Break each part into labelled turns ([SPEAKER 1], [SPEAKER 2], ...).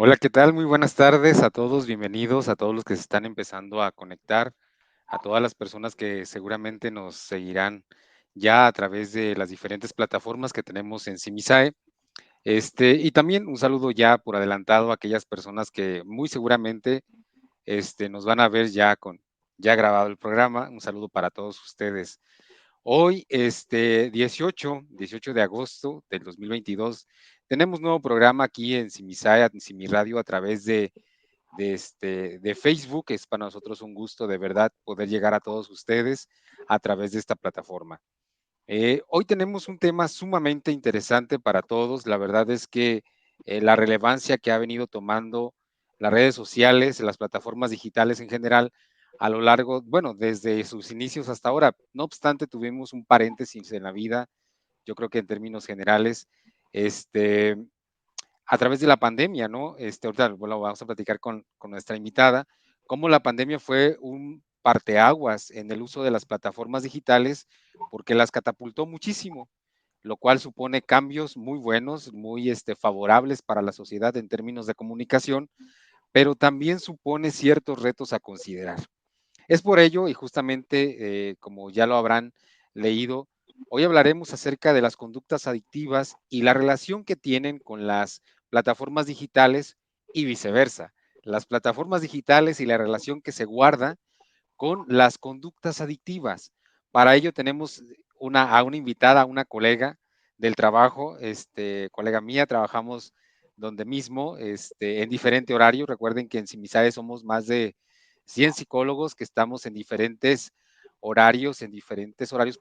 [SPEAKER 1] Hola, ¿qué tal? Muy buenas tardes a todos, bienvenidos a todos los que se están empezando a conectar, a todas las personas que seguramente nos seguirán ya a través de las diferentes plataformas que tenemos en Simisae. Y también un saludo ya por adelantado a aquellas personas que muy seguramente nos van a ver ya ya grabado el programa. Un saludo para todos ustedes. Hoy, 18 de agosto del 2022, tenemos nuevo programa aquí en Simisaya, en Simiradio, a través de Facebook. Es para nosotros un gusto de verdad poder llegar a todos ustedes a través de esta plataforma. Hoy tenemos un tema sumamente interesante para todos. La verdad es que la relevancia que ha venido tomando las redes sociales, las plataformas digitales en general, a lo largo, bueno, desde sus inicios hasta ahora. No obstante, tuvimos un paréntesis en la vida, yo creo que en términos generales, este, a través de la pandemia, ¿no? Ahorita bueno, vamos a platicar con nuestra invitada, cómo la pandemia fue un parteaguas en el uso de las plataformas digitales, porque las catapultó muchísimo, lo cual supone cambios muy buenos, muy favorables para la sociedad en términos de comunicación, pero también supone ciertos retos a considerar. Es por ello, y justamente como ya lo habrán leído, hoy hablaremos acerca de las conductas adictivas y la relación que tienen con las plataformas digitales y viceversa. Las plataformas digitales y la relación que se guarda con las conductas adictivas. Para ello tenemos a una invitada, a una colega del trabajo, colega mía, trabajamos donde mismo, en diferente horario. Recuerden que en Simisae somos más de 100 psicólogos que estamos en diferentes horarios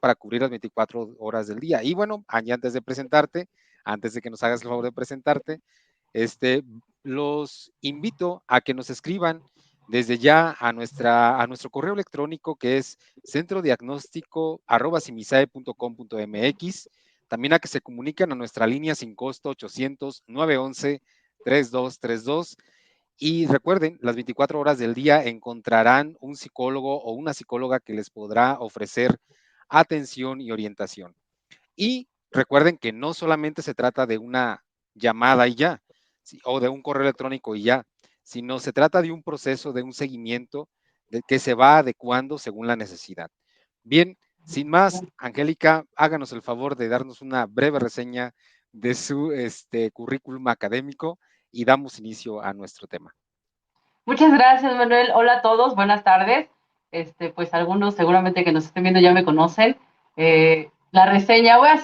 [SPEAKER 1] para cubrir las 24 horas del día. Y bueno, Angie, antes de presentarte, antes de que nos hagas el favor de presentarte, este, los invito a que nos escriban desde ya a nuestro correo electrónico, que es centrodiagnóstico@simisae.com.mx. También a que se comuniquen a nuestra línea sin costo 800-911-3232. Y recuerden, las 24 horas del día encontrarán un psicólogo o una psicóloga que les podrá ofrecer atención y orientación. Y recuerden que no solamente se trata de una llamada y ya, o de un correo electrónico y ya, sino se trata de un proceso, de un seguimiento que se va adecuando según la necesidad. Bien, sin más, Angélica, háganos el favor de darnos una breve reseña de su currículum académico y damos inicio a nuestro tema.
[SPEAKER 2] Muchas gracias, Manuel. Hola a todos, buenas tardes. Pues algunos seguramente que nos estén viendo ya me conocen. La reseña, voy a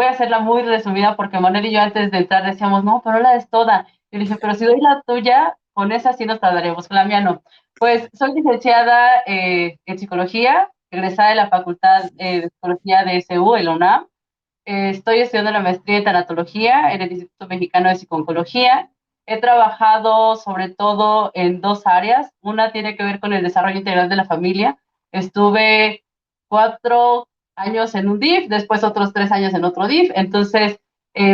[SPEAKER 2] hacerla muy resumida porque Manuel y yo antes de entrar decíamos, no, pero la es toda. Yo le dije, pero si doy la tuya, con esa sí nos tardaremos, con la mía no. Pues soy licenciada en psicología, egresada de la Facultad de Psicología de SU, en la UNAM. Estoy estudiando la maestría en tanatología en el Instituto Mexicano de Psicología. He trabajado sobre todo en dos áreas. Una tiene que ver con el desarrollo integral de la familia. Estuve 4 años en un DIF, después otros 3 años en otro DIF. Entonces,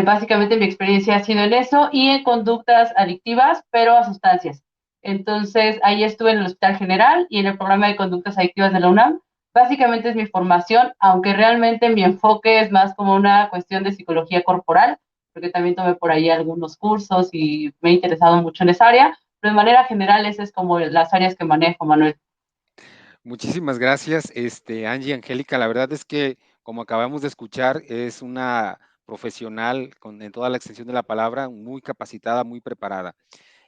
[SPEAKER 2] básicamente mi experiencia ha sido en eso y en conductas adictivas, pero a sustancias. Entonces, ahí estuve en el Hospital General y en el programa de conductas adictivas de la UNAM. Básicamente es mi formación, aunque realmente mi enfoque es más como una cuestión de psicología corporal, porque también tomé por ahí algunos cursos y me he interesado mucho en esa área, pero de manera general esas es como las áreas que manejo, Manuel.
[SPEAKER 1] Muchísimas gracias, Angie, Angélica. La verdad es que, como acabamos de escuchar, es una profesional en toda la extensión de la palabra, muy capacitada, muy preparada.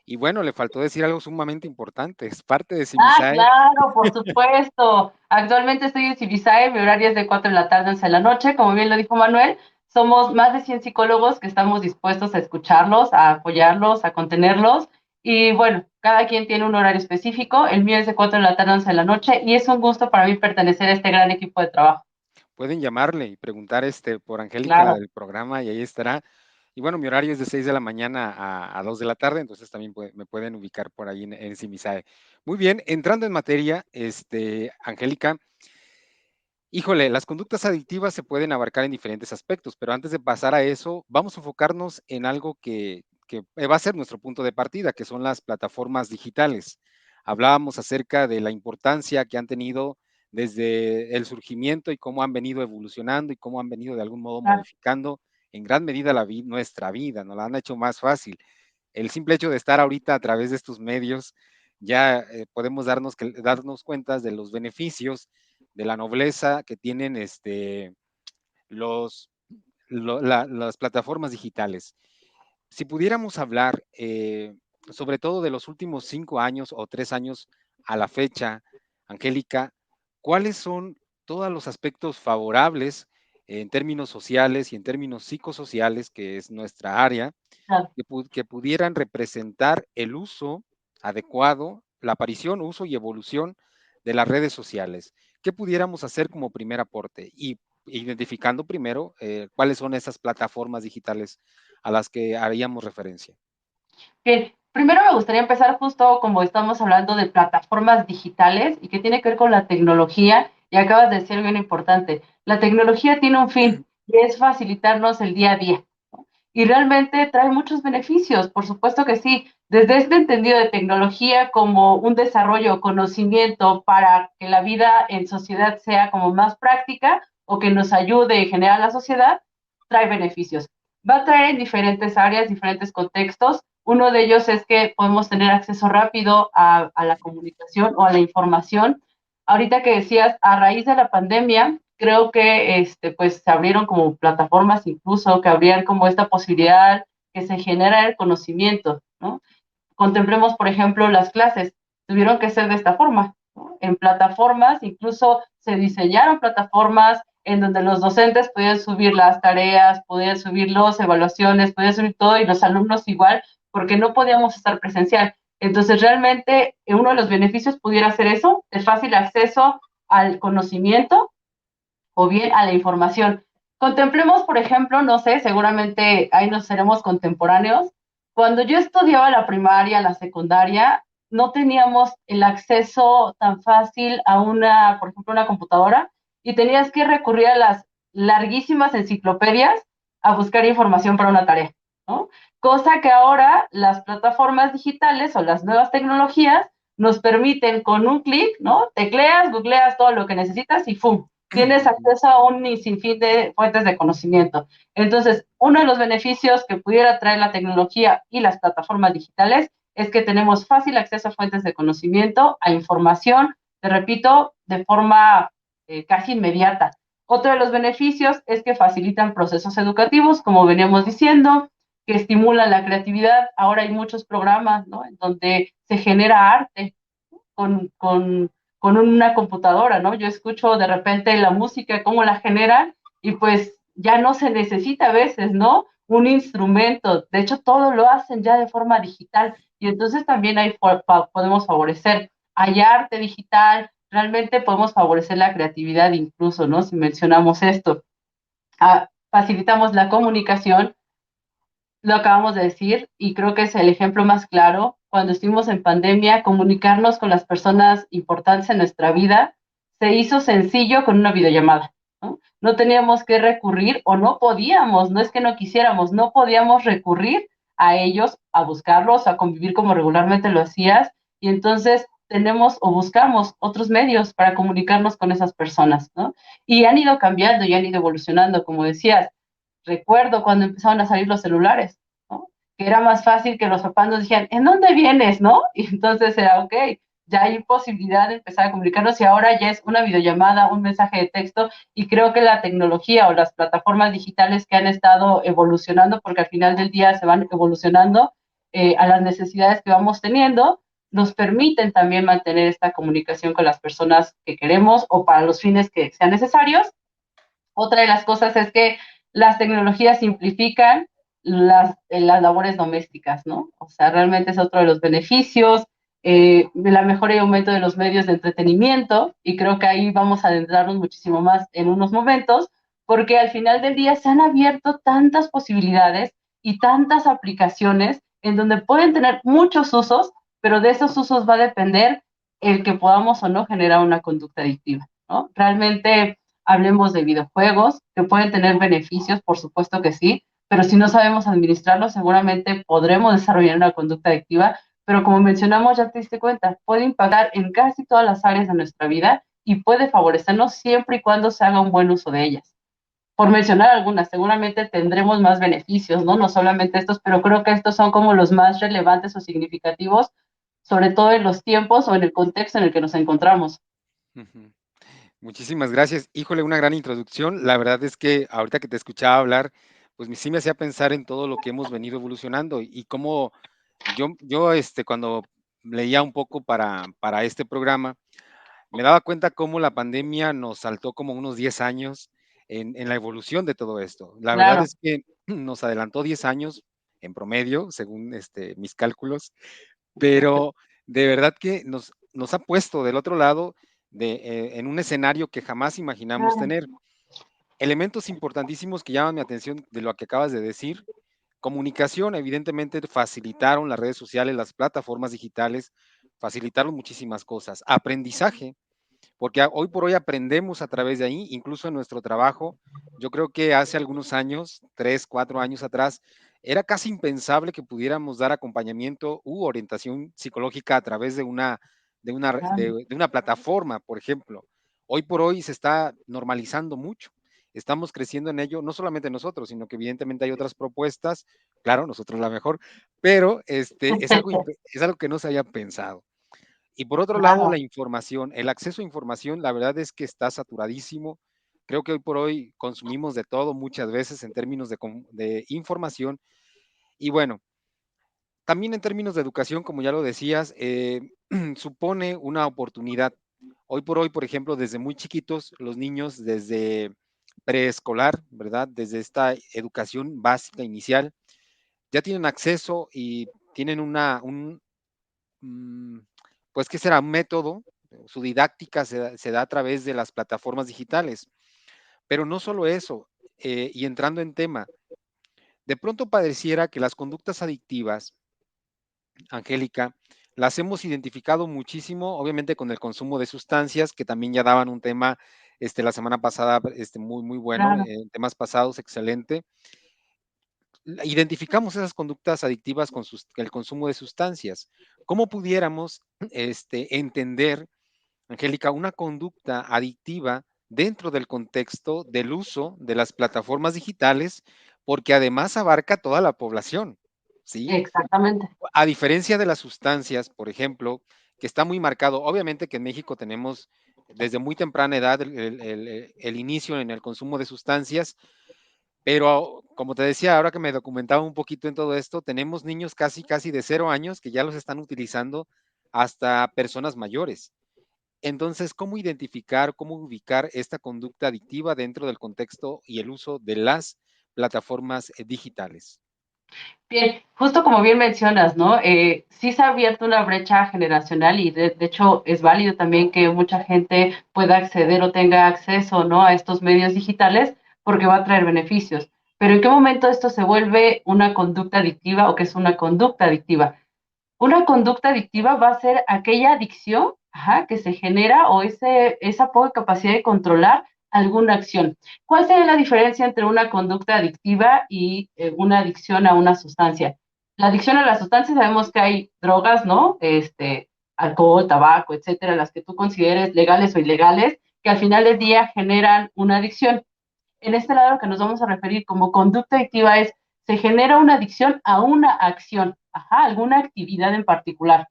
[SPEAKER 1] Y bueno, le faltó decir algo sumamente importante, es parte de
[SPEAKER 2] Ah,
[SPEAKER 1] Simisae.
[SPEAKER 2] claro, por supuesto. Actualmente estoy en Civisae, mi horario es de 4 de la tarde a 11 de la noche, como bien lo dijo Manuel. Somos más de 100 psicólogos que estamos dispuestos a escucharlos, a apoyarlos, a contenerlos. Y bueno, cada quien tiene un horario específico. El mío es de 4 de la tarde a 11 de la noche y es un gusto para mí pertenecer a este gran equipo de trabajo.
[SPEAKER 1] Pueden llamarle y preguntar por Angélica, la
[SPEAKER 2] Claro.
[SPEAKER 1] del programa, y ahí estará. Y bueno, mi horario es de 6 de la mañana a 2 de la tarde, entonces también me pueden ubicar por ahí en Simisae. Muy bien, entrando en materia, Angélica, híjole, las conductas adictivas se pueden abarcar en diferentes aspectos, pero antes de pasar a eso, vamos a enfocarnos en algo que va a ser nuestro punto de partida, que son las plataformas digitales. Hablábamos acerca de la importancia que han tenido desde el surgimiento y cómo han venido evolucionando y cómo han venido de algún modo
[SPEAKER 2] Ah,
[SPEAKER 1] modificando en gran medida nuestra vida, nos la han hecho más fácil. el simple hecho de estar ahorita a través de estos medios, ya podemos darnos cuenta de los beneficios, de la nobleza que tienen los, las plataformas digitales. Si pudiéramos hablar sobre todo de los últimos 5 años o 3 años a la fecha, Angélica, ¿cuáles son todos los aspectos favorables en términos sociales y en términos psicosociales, que es nuestra área,
[SPEAKER 2] Claro.
[SPEAKER 1] que pudieran representar el uso adecuado, la aparición, uso y evolución de las redes sociales? ¿Qué pudiéramos hacer como primer aporte? Y identificando primero cuáles son esas plataformas digitales a las que haríamos referencia.
[SPEAKER 2] Bien, primero me gustaría empezar justo como estamos hablando de plataformas digitales y que tiene que ver con la tecnología, y acabas de decir bien importante, la tecnología tiene un fin y es facilitarnos el día a día. Y realmente trae muchos beneficios, por supuesto que sí, desde este entendido de tecnología como un desarrollo, conocimiento para que la vida en sociedad sea como más práctica o que nos ayude en general a la sociedad, trae beneficios. Va a traer en diferentes áreas, diferentes contextos. Uno de ellos es que podemos tener acceso rápido a la comunicación o a la información. Ahorita que decías, a raíz de la pandemia, creo que pues se abrieron como plataformas incluso que abrían como esta posibilidad que se genera el conocimiento, ¿no? Contemplemos, por ejemplo, las clases, tuvieron que ser de esta forma, ¿no? En plataformas, incluso se diseñaron plataformas en donde los docentes podían subir las tareas, podían subir las evaluaciones, podían subir todo y los alumnos igual, porque no podíamos estar presencial. Entonces, realmente, uno de los beneficios pudiera ser eso, el fácil acceso al conocimiento o bien a la información. Contemplemos, por ejemplo, no sé, seguramente ahí nos seremos contemporáneos. Cuando yo estudiaba la primaria, la secundaria, no teníamos el acceso tan fácil a una, por ejemplo, una computadora y tenías que recurrir a las larguísimas enciclopedias a buscar información para una tarea, ¿no? Cosa que ahora las plataformas digitales o las nuevas tecnologías nos permiten con un clic, ¿no? Tecleas, googleas todo lo que necesitas y ¡fum! Tienes acceso a un sinfín de fuentes de conocimiento. Entonces, uno de los beneficios que pudiera traer la tecnología y las plataformas digitales es que tenemos fácil acceso a fuentes de conocimiento, a información, te repito, de forma casi inmediata. Otro de los beneficios es que facilitan procesos educativos, como veníamos diciendo, que estimulan la creatividad. Ahora hay muchos programas, ¿no?, en donde se genera arte con una computadora, ¿no? Yo escucho de repente la música, cómo la generan, y pues ya no se necesita a veces, ¿no?, un instrumento. De hecho, todo lo hacen ya de forma digital, y entonces también ahí podemos favorecer. Hay arte digital, realmente podemos favorecer la creatividad incluso, ¿no?, si mencionamos esto. Facilitamos la comunicación, lo acabamos de decir, y creo que es el ejemplo más claro. Cuando estuvimos en pandemia, comunicarnos con las personas importantes en nuestra vida se hizo sencillo con una videollamada, ¿no? No teníamos que recurrir, o no podíamos, no es que no quisiéramos, no podíamos recurrir a ellos, a buscarlos, a convivir como regularmente lo hacías, y entonces tenemos o buscamos otros medios para comunicarnos con esas personas, ¿no? Y han ido cambiando y han ido evolucionando, como decías. Recuerdo cuando empezaron a salir los celulares, ¿no?, que era más fácil que los papás nos dijeran, ¿en dónde vienes?, ¿no? Y entonces era, ok, ya hay posibilidad de empezar a comunicarnos, y ahora ya es una videollamada, un mensaje de texto, y creo que la tecnología o las plataformas digitales que han estado evolucionando, porque al final del día se van evolucionando a las necesidades que vamos teniendo, nos permiten también mantener esta comunicación con las personas que queremos o para los fines que sean necesarios. Otra de las cosas es que las tecnologías simplifican las labores domésticas, ¿no? O sea, realmente es otro de los beneficios, de la mejora y aumento de los medios de entretenimiento, y creo que ahí vamos a adentrarnos muchísimo más en unos momentos, porque al final del día se han abierto tantas posibilidades y tantas aplicaciones en donde pueden tener muchos usos, pero de esos usos va a depender el que podamos o no generar una conducta adictiva, ¿no? Realmente hablemos de videojuegos, que pueden tener beneficios, por supuesto que sí, pero si no sabemos administrarlos, seguramente podremos desarrollar una conducta adictiva, pero como mencionamos, ya te diste cuenta, puede impactar en casi todas las áreas de nuestra vida y puede favorecernos siempre y cuando se haga un buen uso de ellas. por mencionar algunas, seguramente tendremos más beneficios, ¿no? No solamente estos, pero creo que estos son como los más relevantes o significativos, sobre todo en los tiempos o en el contexto en el que nos encontramos.
[SPEAKER 1] Ujú. Muchísimas gracias. Híjole, una gran introducción. La verdad es que ahorita que te escuchaba hablar, pues sí me hacía pensar en todo lo que hemos venido evolucionando y cómo cuando leía un poco para este programa, me daba cuenta cómo la pandemia nos saltó como unos 10 años en la evolución de todo esto. La verdad
[SPEAKER 2] Claro.
[SPEAKER 1] es que nos adelantó 10 años en promedio, según mis cálculos, pero de verdad que nos ha puesto del otro lado en un escenario que jamás imaginamos
[SPEAKER 2] Claro.
[SPEAKER 1] tener. Elementos importantísimos que llaman mi atención de lo que acabas de decir. Comunicación, evidentemente, facilitaron las redes sociales, las plataformas digitales, facilitaron muchísimas cosas. Aprendizaje, porque hoy por hoy aprendemos a través de ahí, incluso en nuestro trabajo. Yo creo que hace algunos años, 3, 4 años atrás, era casi impensable que pudiéramos dar acompañamiento u orientación psicológica a través
[SPEAKER 2] Claro.
[SPEAKER 1] de una plataforma, por ejemplo. Hoy por hoy se está normalizando mucho. Estamos creciendo en ello, no solamente nosotros, sino que evidentemente hay otras propuestas, claro, nosotros la mejor, pero es algo que no se había pensado. Y por otro lado, la
[SPEAKER 2] Claro.
[SPEAKER 1] información, el acceso a información, la verdad es que está saturadísimo. Creo que hoy por hoy consumimos de todo muchas veces en términos de información. Y bueno, también en términos de educación, como ya lo decías, supone una oportunidad. Hoy por hoy, por ejemplo, desde muy chiquitos, los niños desde preescolar, ¿verdad? Desde esta educación básica inicial, ya tienen acceso y tienen mm, pues, ¿qué será? Un método, su didáctica se da a través de las plataformas digitales. Pero no solo eso, y entrando en tema, de pronto pareciera que las conductas adictivas, Angélica, las hemos identificado muchísimo, obviamente con el consumo de sustancias, que también ya daban un tema la semana pasada muy, muy bueno,
[SPEAKER 2] Claro.
[SPEAKER 1] en temas pasados, excelente. Identificamos esas conductas adictivas con el consumo de sustancias. ¿Cómo pudiéramos entender, Angélica, una conducta adictiva dentro del contexto del uso de las plataformas digitales, porque además abarca toda la población, ¿sí?
[SPEAKER 2] Exactamente.
[SPEAKER 1] A diferencia de las sustancias, por ejemplo, que está muy marcado, obviamente que en México tenemos desde muy temprana edad el inicio en el consumo de sustancias, pero como te decía, ahora que me documentaba un poquito en todo esto, tenemos niños casi, casi de 0 años que ya los están utilizando hasta personas mayores. Entonces, ¿cómo identificar, cómo ubicar esta conducta adictiva dentro del contexto y el uso de las plataformas digitales?
[SPEAKER 2] Bien, justo como bien mencionas, ¿no? Sí se ha abierto una brecha generacional y de hecho es válido también que mucha gente pueda acceder o tenga acceso, ¿no? A estos medios digitales porque va a traer beneficios. Pero ¿en qué momento esto se vuelve una conducta adictiva o qué es una conducta adictiva? Una conducta adictiva va a ser aquella adicción, ajá, que se genera o esa poca capacidad de controlar alguna acción. ¿Cuál sería la diferencia entre una conducta adictiva y una adicción a una sustancia? La adicción a la sustancia sabemos que hay drogas, ¿no? Alcohol, tabaco, etcétera, las que tú consideres legales o ilegales, que al final del día generan una adicción. En este lado lo que nos vamos a referir como conducta adictiva es, se genera una adicción a una acción, ajá, alguna actividad en particular,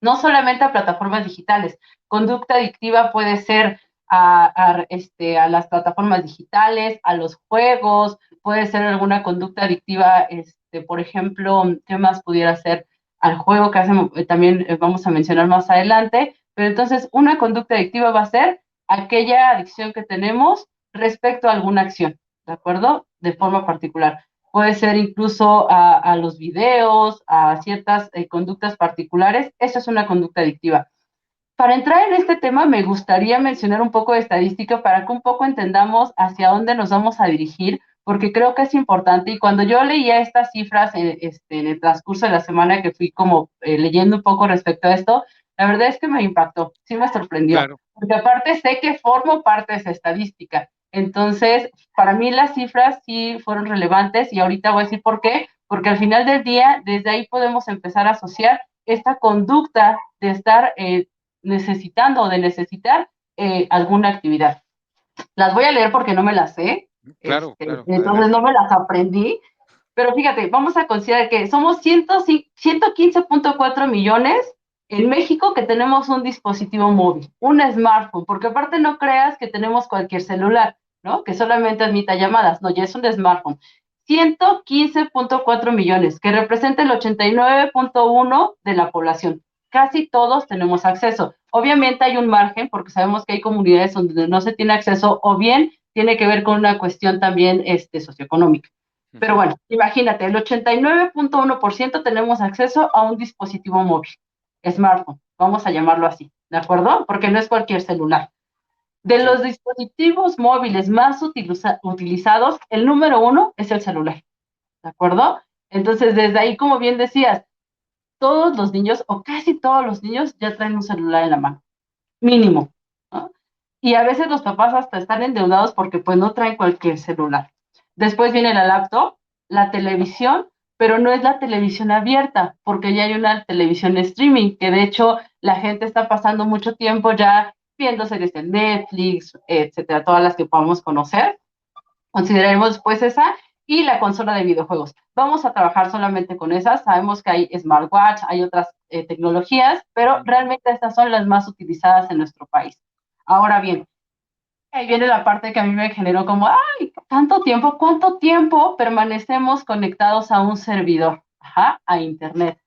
[SPEAKER 2] no solamente a plataformas digitales. Conducta adictiva puede ser a las plataformas digitales, a los juegos, puede ser alguna conducta adictiva, por ejemplo, ¿qué más pudiera ser? Al juego que hacemos, también vamos a mencionar más adelante, pero entonces una conducta adictiva va a ser aquella adicción que tenemos respecto a alguna acción, ¿de acuerdo? De forma particular. Puede ser incluso a los videos, a ciertas conductas particulares. Eso es una conducta adictiva. Para entrar en este tema, me gustaría mencionar un poco de estadística para que un poco entendamos hacia dónde nos vamos a dirigir, porque creo que es importante. Y cuando yo leía estas cifras en el transcurso de la semana que fui como leyendo un poco respecto a esto, la verdad es que me impactó, sí me sorprendió,
[SPEAKER 1] Claro,
[SPEAKER 2] porque aparte sé que formo parte de esa estadística. Entonces, para mí las cifras sí fueron relevantes y ahorita voy a decir por qué, porque al final del día, desde ahí podemos empezar a asociar esta conducta de estar necesitando o de necesitar alguna actividad. Las voy a leer porque no me las sé.
[SPEAKER 1] Claro, claro,
[SPEAKER 2] Entonces no
[SPEAKER 1] adelante.
[SPEAKER 2] me las aprendí, pero fíjate, vamos a considerar que somos 115.4 millones en México que tenemos un dispositivo móvil, un smartphone, porque aparte no creas que tenemos cualquier celular, ¿no? Que solamente admita llamadas, no, ya es un smartphone. 115.4 millones, que representa el 89.1 de la población. Casi todos tenemos acceso. Obviamente hay un margen, porque sabemos que hay comunidades donde no se tiene acceso, o bien tiene que ver con una cuestión también socioeconómica. Pero
[SPEAKER 1] Ujú.
[SPEAKER 2] bueno, imagínate, el 89.1% tenemos acceso a un dispositivo móvil, smartphone, vamos a llamarlo así, ¿de acuerdo? Porque no es cualquier celular. De
[SPEAKER 1] Sí,
[SPEAKER 2] los dispositivos móviles más utilizados, el número uno es el celular, ¿de acuerdo? Entonces, desde ahí, como bien decías, todos los niños o casi todos los niños ya traen un celular en la mano, mínimo, ¿no? Y a veces los papás hasta están endeudados porque pues no traen cualquier celular. Después viene la laptop, la televisión, pero no es la televisión abierta, porque ya hay una televisión streaming, que de hecho la gente está pasando mucho tiempo ya viendo series de Netflix, etcétera, todas las que podamos conocer. Consideraremos pues esa y la consola de videojuegos. Vamos a trabajar solamente con esas. Sabemos que hay smartwatch, hay otras tecnologías, pero
[SPEAKER 1] ujú,
[SPEAKER 2] realmente estas son las más utilizadas en nuestro país. Ahora bien, ahí viene la parte que a mí me generó como, ay, tanto tiempo, ¿cuánto tiempo permanecemos conectados a un servidor? Ajá, a Internet.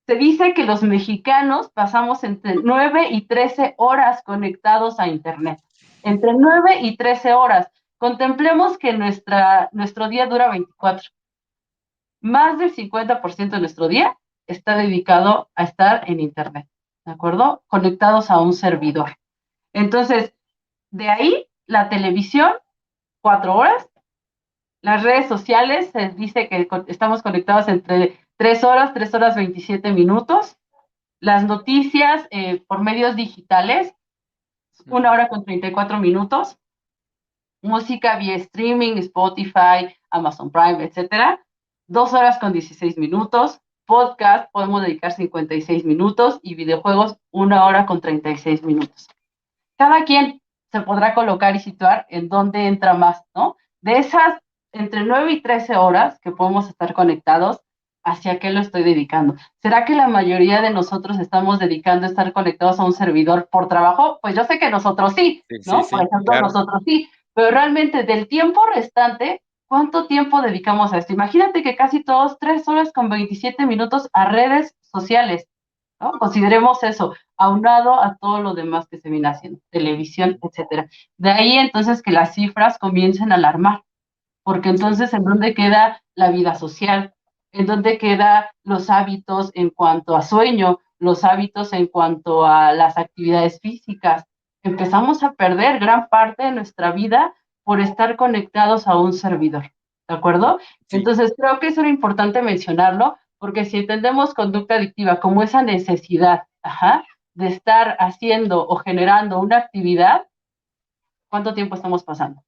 [SPEAKER 2] Se dice que los mexicanos pasamos entre 9 y 13 horas conectados a Internet. Entre 9 y 13 horas. Contemplemos que nuestro día dura 24. Más del 50% de nuestro día está dedicado a estar en Internet, ¿de acuerdo? Conectados a un servidor. Entonces, de ahí, la televisión, 4 horas. Las redes sociales, se dice que estamos conectados entre 3 horas, 3 horas 27 minutos. Las noticias por medios digitales, una
[SPEAKER 1] ujú.
[SPEAKER 2] hora con 34 minutos. Música vía streaming, Spotify, Amazon Prime, etcétera. 2 horas con 16 minutos. Podcast, podemos dedicar 56 minutos. Y videojuegos, 1 hora con 36 minutos. Cada quien se podrá colocar y situar en dónde entra más, ¿no? De esas entre 9 y 13 horas que podemos estar conectados, ¿hacia qué lo estoy dedicando? ¿Será que la mayoría de nosotros estamos dedicando a estar conectados a un servidor por trabajo? Pues yo sé que nosotros sí,
[SPEAKER 1] Sí, sí,
[SPEAKER 2] ¿no? Por
[SPEAKER 1] sí,
[SPEAKER 2] ejemplo,
[SPEAKER 1] claro.
[SPEAKER 2] nosotros sí, pero realmente del tiempo restante, ¿cuánto tiempo dedicamos a esto? Imagínate que casi todos 3 horas con 27 minutos a redes sociales, ¿no? Consideremos eso, aunado a todo lo demás que se viene haciendo, televisión, etcétera. De ahí entonces que las cifras comiencen a alarmar, porque
[SPEAKER 1] Sí,
[SPEAKER 2] entonces en dónde queda la vida social, en dónde quedan los hábitos en cuanto a sueño, los hábitos en cuanto a las actividades físicas. Empezamos a perder gran parte de nuestra vida por estar conectados a un servidor, ¿de acuerdo?
[SPEAKER 1] sí,
[SPEAKER 2] Entonces creo que eso era importante mencionarlo, porque si entendemos conducta adictiva como esa necesidad, ajá, de estar haciendo o generando una actividad, ¿cuánto tiempo estamos pasando?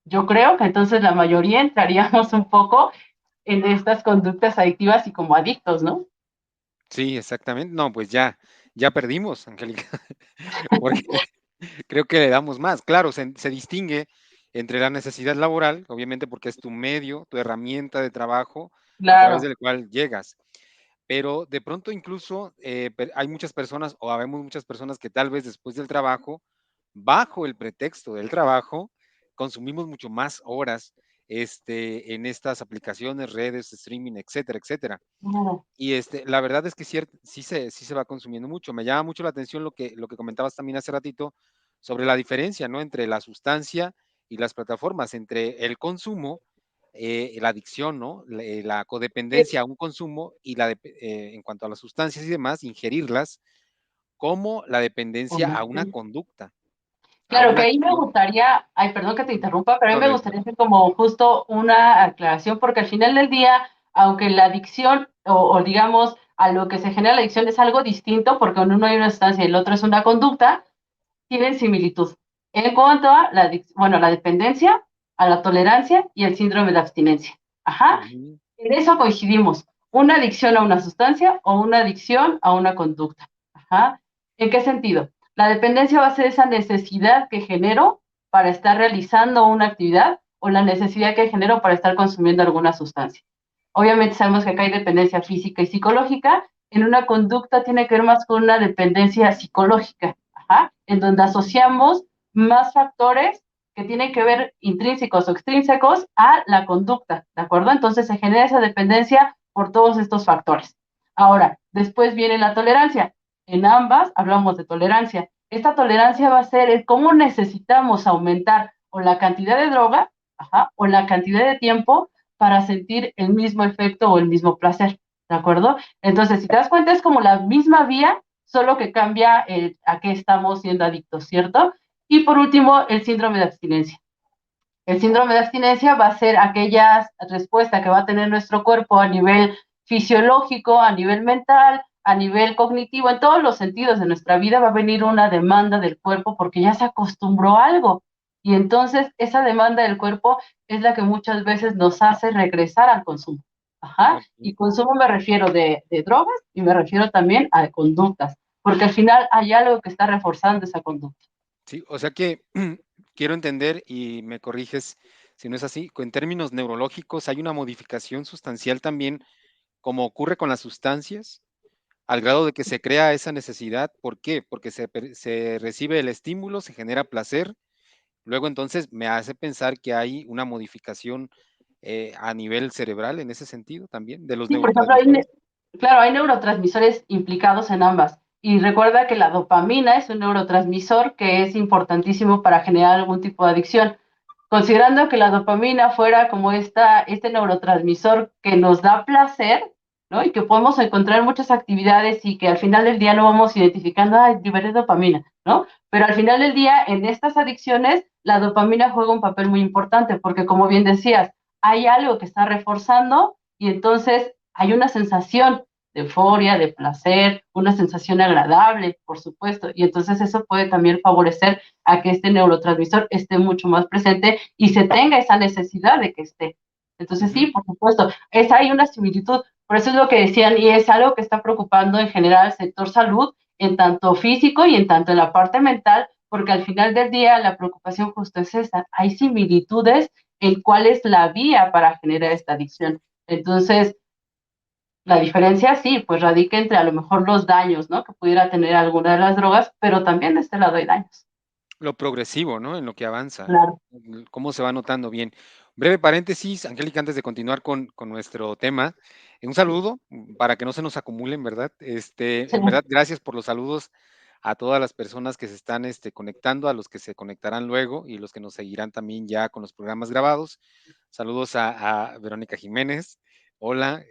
[SPEAKER 2] Yo creo que entonces la mayoría entraríamos un poco en estas conductas adictivas y como adictos, ¿no?
[SPEAKER 1] sí, exactamente. No, pues ya, ya perdimos, Angélica, porque creo que le damos más. Claro, se distingue entre la necesidad laboral, obviamente porque es tu medio, tu herramienta de trabajo a través
[SPEAKER 2] Claro,
[SPEAKER 1] del cual llegas. Pero de pronto incluso hay muchas personas o habemos muchas personas que tal vez después del trabajo, bajo el pretexto del trabajo, consumimos mucho más horas en estas aplicaciones, redes, streaming, etcétera, etcétera.
[SPEAKER 2] claro.
[SPEAKER 1] Y la verdad es que sí se va consumiendo mucho. Me llama mucho la atención lo que comentabas también hace ratito sobre la diferencia, ¿no? Entre la sustancia y las plataformas, entre el consumo, la adicción, ¿no? La codependencia a un consumo y en cuanto a las sustancias y demás, ingerirlas, como la dependencia a una conducta, a
[SPEAKER 2] Claro, que
[SPEAKER 1] una
[SPEAKER 2] ahí me
[SPEAKER 1] acción.
[SPEAKER 2] gustaría, ay, perdón que te interrumpa, pero a mí me
[SPEAKER 1] Correcto.
[SPEAKER 2] gustaría hacer como justo una aclaración, porque al final del día, aunque la adicción o digamos a lo que se genera la adicción es algo distinto, porque en uno hay una sustancia y el otro es una conducta, tienen similitud en cuanto a bueno, la dependencia, a la tolerancia y el síndrome de abstinencia. Ajá,
[SPEAKER 1] Ujú.
[SPEAKER 2] en eso coincidimos. Una adicción a una sustancia o una adicción a una conducta. Ajá. ¿En qué sentido? La dependencia va a ser esa necesidad que genero para estar realizando una actividad o la necesidad que genero para estar consumiendo alguna sustancia. Obviamente sabemos que acá hay dependencia física y psicológica. En una conducta tiene que ver más con una dependencia psicológica, ajá, en donde asociamos más factores que tienen que ver intrínsecos o extrínsecos a la conducta, ¿de acuerdo? Entonces se genera esa dependencia por todos estos factores. Ahora, después viene la tolerancia. En ambas hablamos de tolerancia. Esta tolerancia va a ser el cómo necesitamos aumentar o la cantidad de droga, ajá, o la cantidad de tiempo para sentir el mismo efecto o el mismo placer, ¿de acuerdo? Entonces, si te das cuenta, es como la misma vía, solo que cambia a qué estamos siendo adictos, ¿cierto? Y por último, el síndrome de abstinencia. El síndrome de abstinencia va a ser aquella respuesta que va a tener nuestro cuerpo a nivel fisiológico, a nivel mental, a nivel cognitivo, en todos los sentidos de nuestra vida va a venir una demanda del cuerpo porque ya se acostumbró a algo. Y entonces esa demanda del cuerpo es la que muchas veces nos hace regresar al consumo. Ajá.
[SPEAKER 1] Ok.
[SPEAKER 2] Y consumo me refiero de drogas y me refiero también a conductas, porque al final hay algo que está reforzando esa conducta.
[SPEAKER 1] Sí, o sea que quiero entender y me corriges si no es así, en términos neurológicos hay una modificación sustancial también, como ocurre con las sustancias, al grado de que se crea esa necesidad. ¿Por qué? Porque se recibe el estímulo, se genera placer, luego entonces me hace pensar que hay una modificación a nivel cerebral en ese sentido también, de los
[SPEAKER 2] Sí, por ejemplo,
[SPEAKER 1] neurotransmisores.
[SPEAKER 2] claro, hay neurotransmisores implicados en ambas. Y recuerda que la dopamina es un neurotransmisor que es importantísimo para generar algún tipo de adicción. Considerando que la dopamina fuera como este neurotransmisor que nos da placer, ¿no? Y que podemos encontrar en muchas actividades y que al final del día no vamos identificando, ay, liberé dopamina, ¿no? Pero al final del día, en estas adicciones, la dopamina juega un papel muy importante porque, como bien decías, hay algo que está reforzando y entonces hay una sensación de euforia, de placer, una sensación agradable, por supuesto, y entonces eso puede también favorecer a que este neurotransmisor esté mucho más presente y se tenga esa necesidad de que esté. Entonces sí,
[SPEAKER 1] Ujú.
[SPEAKER 2] por supuesto, hay una similitud, por eso es lo que decían y es algo que está preocupando en general al sector salud, en tanto físico y en tanto en la parte mental, porque al final del día la preocupación justo es esa, hay similitudes en cuál es la vía para generar esta adicción. Entonces, la diferencia sí, pues radica entre a lo mejor los daños, ¿no? Que pudiera tener alguna de las drogas, pero también de este lado hay daños.
[SPEAKER 1] Lo progresivo, ¿no? En lo que avanza,
[SPEAKER 2] Claro.
[SPEAKER 1] cómo se va notando bien. Breve paréntesis, Angélica, antes de continuar con nuestro tema, un saludo para que no se nos acumulen, ¿verdad?
[SPEAKER 2] Sí.
[SPEAKER 1] En verdad, gracias por los saludos a todas las personas que se están conectando, a los que se conectarán luego y los que nos seguirán también ya con los programas grabados. Saludos a Verónica Jiménez, hola,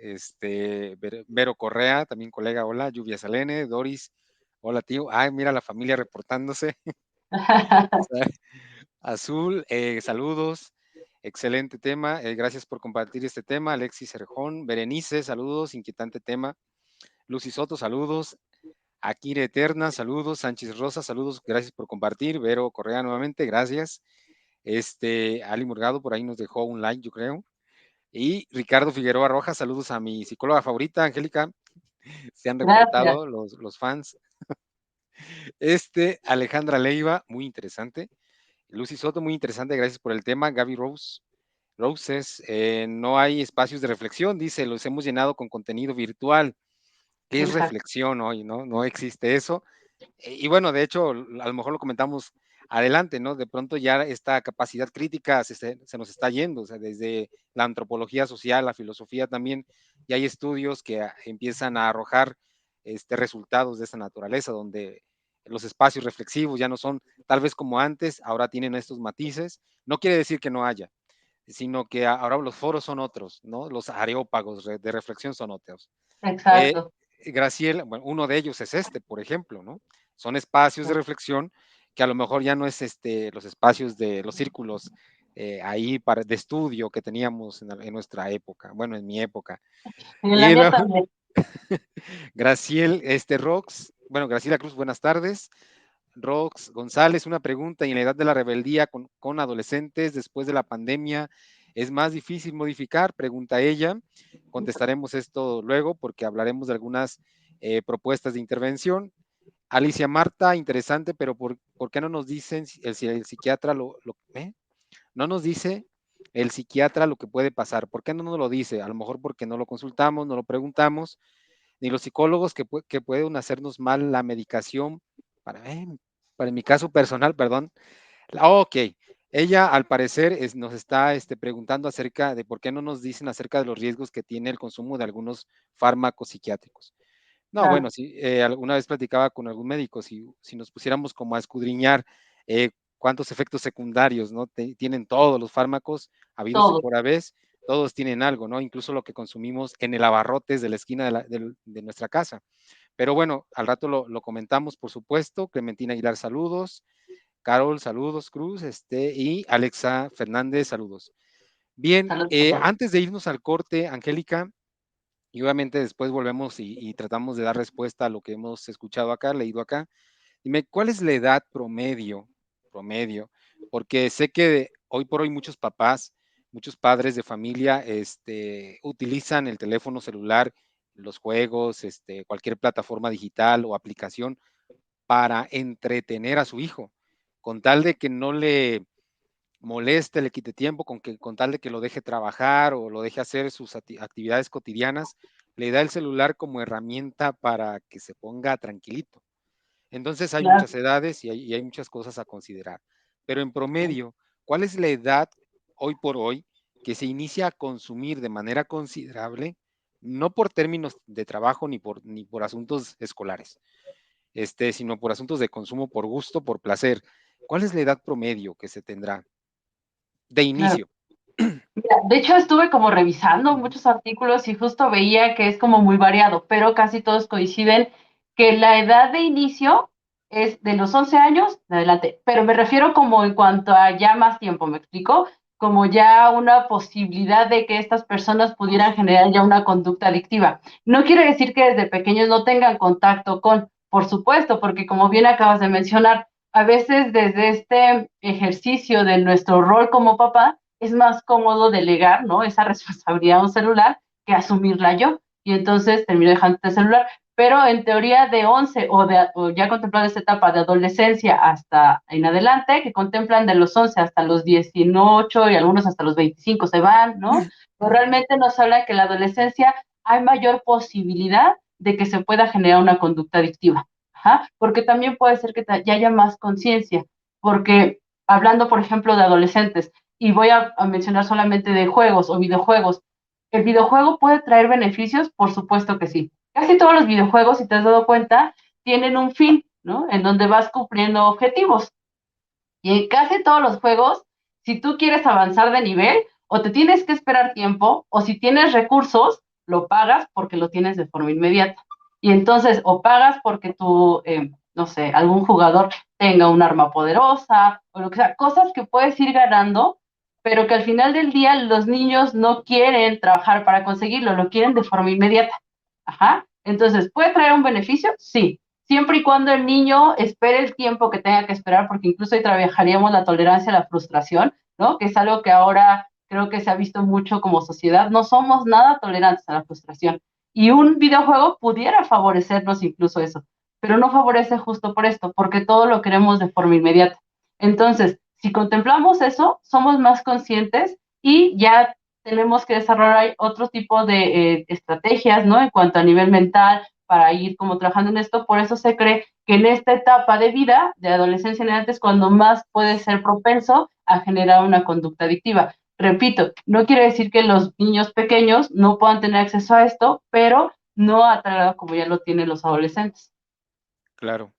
[SPEAKER 1] Vero Correa, también colega, hola, Lluvia Salene, Doris, hola tío, ay, mira la familia reportándose. Azul, saludos, excelente tema, gracias por compartir este tema. Alexis Serjón, Berenice, saludos, inquietante tema. Lucy Soto, saludos. Akire Eterna, saludos. Sánchez Rosa, saludos, gracias por compartir. Vero Correa, nuevamente, gracias. Ali Murgado, por ahí nos dejó un like, yo creo. Y Ricardo Figueroa Rojas, saludos a mi psicóloga favorita, Angélica. Se han
[SPEAKER 2] Gracias.
[SPEAKER 1] reportado los fans. Alejandra Leiva, muy interesante. Lucy Soto, muy interesante, gracias por el tema. Gaby Roses, no hay espacios de reflexión, dice, los hemos llenado con contenido virtual. ¿Qué es
[SPEAKER 2] Exacto.
[SPEAKER 1] reflexión hoy? No, no existe eso. Y bueno, de hecho, a lo mejor lo comentamos adelante, ¿no? De pronto ya esta capacidad crítica se nos está yendo, o sea, desde la antropología social, la filosofía también, ya hay estudios que empiezan a arrojar resultados de esta naturaleza, donde los espacios reflexivos ya no son tal vez como antes, ahora tienen estos matices. No quiere decir que no haya, sino que ahora los foros son otros, ¿no? Los areópagos de reflexión son otros. Eh,
[SPEAKER 2] Exacto.
[SPEAKER 1] Graciela, bueno, uno de ellos es por ejemplo, ¿no? Son espacios de reflexión que a lo mejor ya no es los espacios de los círculos ahí de estudio que teníamos en nuestra época, bueno, en mi época.
[SPEAKER 2] Y en la
[SPEAKER 1] Y
[SPEAKER 2] mía
[SPEAKER 1] luego,
[SPEAKER 2] también.
[SPEAKER 1] Graciel, Rox, bueno, Graciela Cruz, buenas tardes. Rox González, una pregunta, y en la edad de la rebeldía con adolescentes después de la pandemia, ¿es más difícil modificar? Pregunta ella. Contestaremos esto luego porque hablaremos de algunas propuestas de intervención. Alicia Marta, interesante, pero ¿por qué no nos dicen si el psiquiatra no nos dice el psiquiatra lo que puede pasar. ¿Por qué no nos lo dice? A lo mejor porque no lo consultamos, no lo preguntamos, ni los psicólogos que pueden hacernos mal la medicación. Para mi caso personal, perdón. Ok, ella al parecer nos está preguntando acerca de por qué no nos dicen acerca de los riesgos que tiene el consumo de algunos fármacos psiquiátricos. No,
[SPEAKER 2] Claro,
[SPEAKER 1] bueno, sí, alguna vez platicaba con algún médico, si nos pusiéramos como a escudriñar cuántos efectos secundarios, ¿no? Tienen todos los fármacos habidos y
[SPEAKER 2] todo.
[SPEAKER 1] por haber, todos tienen algo, ¿no? Incluso lo que consumimos en el abarrotes de la esquina de nuestra casa. Pero bueno, al rato lo comentamos, por supuesto. Clementina Aguilar, saludos. Carol, saludos, Cruz, y Alexa Fernández, saludos. Bien,
[SPEAKER 2] Saludos a todos.
[SPEAKER 1] antes de irnos al corte, Angélica, y obviamente después volvemos y tratamos de dar respuesta a lo que hemos escuchado acá, leído acá. Dime, ¿cuál es la edad promedio? Porque sé que hoy por hoy muchos papás, muchos padres de familia, utilizan el teléfono celular, los juegos, cualquier plataforma digital o aplicación para entretener a su hijo, con tal de que no le moleste, le quite tiempo, con tal de que lo deje trabajar o lo deje hacer sus actividades cotidianas, le da el celular como herramienta para que se ponga tranquilito. Entonces hay
[SPEAKER 2] Claro.
[SPEAKER 1] muchas edades y hay muchas cosas a considerar. Pero en promedio, ¿cuál es la edad hoy por hoy que se inicia a consumir de manera considerable, no por términos de trabajo ni por asuntos escolares, sino por asuntos de consumo, por gusto, por placer? ¿Cuál es la edad promedio que se tendrá de
[SPEAKER 2] Claro.
[SPEAKER 1] inicio?
[SPEAKER 2] Mira, de hecho, estuve como revisando
[SPEAKER 1] Ujú.
[SPEAKER 2] muchos artículos y justo veía que es como muy variado, pero casi todos coinciden que la edad de inicio es de los 11 años en adelante, pero me refiero como en cuanto a ya más tiempo, ¿me explico? Como ya una posibilidad de que estas personas pudieran generar ya una conducta adictiva. No quiere decir que desde pequeños no tengan contacto con, por supuesto, porque como bien acabas de mencionar, a veces desde este ejercicio de nuestro rol como papá, es más cómodo delegar, ¿no? Esa responsabilidad a un celular que asumirla yo. Y entonces termino dejando el celular. Pero en teoría de 11 o ya contemplando esta etapa de adolescencia hasta en adelante, que contemplan de los 11 hasta los 18 y algunos hasta los 25 se van, ¿no? Pero realmente nos habla que en la adolescencia hay mayor posibilidad de que se pueda generar una conducta adictiva. Ajá, porque también puede ser que ya haya más conciencia, porque hablando, por ejemplo, de adolescentes, y voy a mencionar solamente de juegos o videojuegos. ¿El videojuego puede traer beneficios? Por supuesto que sí. Casi todos los videojuegos, si te has dado cuenta, tienen un fin, ¿no? En donde vas cumpliendo objetivos. Y en casi todos los juegos, si tú quieres avanzar de nivel, o te tienes que esperar tiempo, o si tienes recursos, lo pagas porque lo tienes de forma inmediata. Y entonces, o pagas porque tú, no sé, algún jugador tenga un arma poderosa, o lo que sea, cosas que puedes ir ganando, pero que al final del día los niños no quieren trabajar para conseguirlo, lo quieren de forma inmediata. Ajá. Entonces, ¿puede traer un beneficio? Sí, siempre y cuando el niño espere el tiempo que tenga que esperar, porque incluso ahí trabajaríamos la tolerancia a la frustración, ¿no? Que es algo que ahora creo que se ha visto mucho como sociedad. No somos nada tolerantes a la frustración. Y un videojuego pudiera favorecernos incluso eso, pero no favorece justo por esto, porque todo lo queremos de forma inmediata. Entonces, si contemplamos eso, somos más conscientes y ya tenemos que desarrollar otro tipo de estrategias, ¿no? En cuanto a nivel mental, para ir como trabajando en esto. Por eso se cree que en esta etapa de vida, de adolescencia en adelante, es cuando más puede ser propenso a generar una conducta adictiva. Repito, no quiere decir que los niños pequeños no puedan tener acceso a esto, pero no a tal grado como ya lo tienen los adolescentes.
[SPEAKER 1] Claro.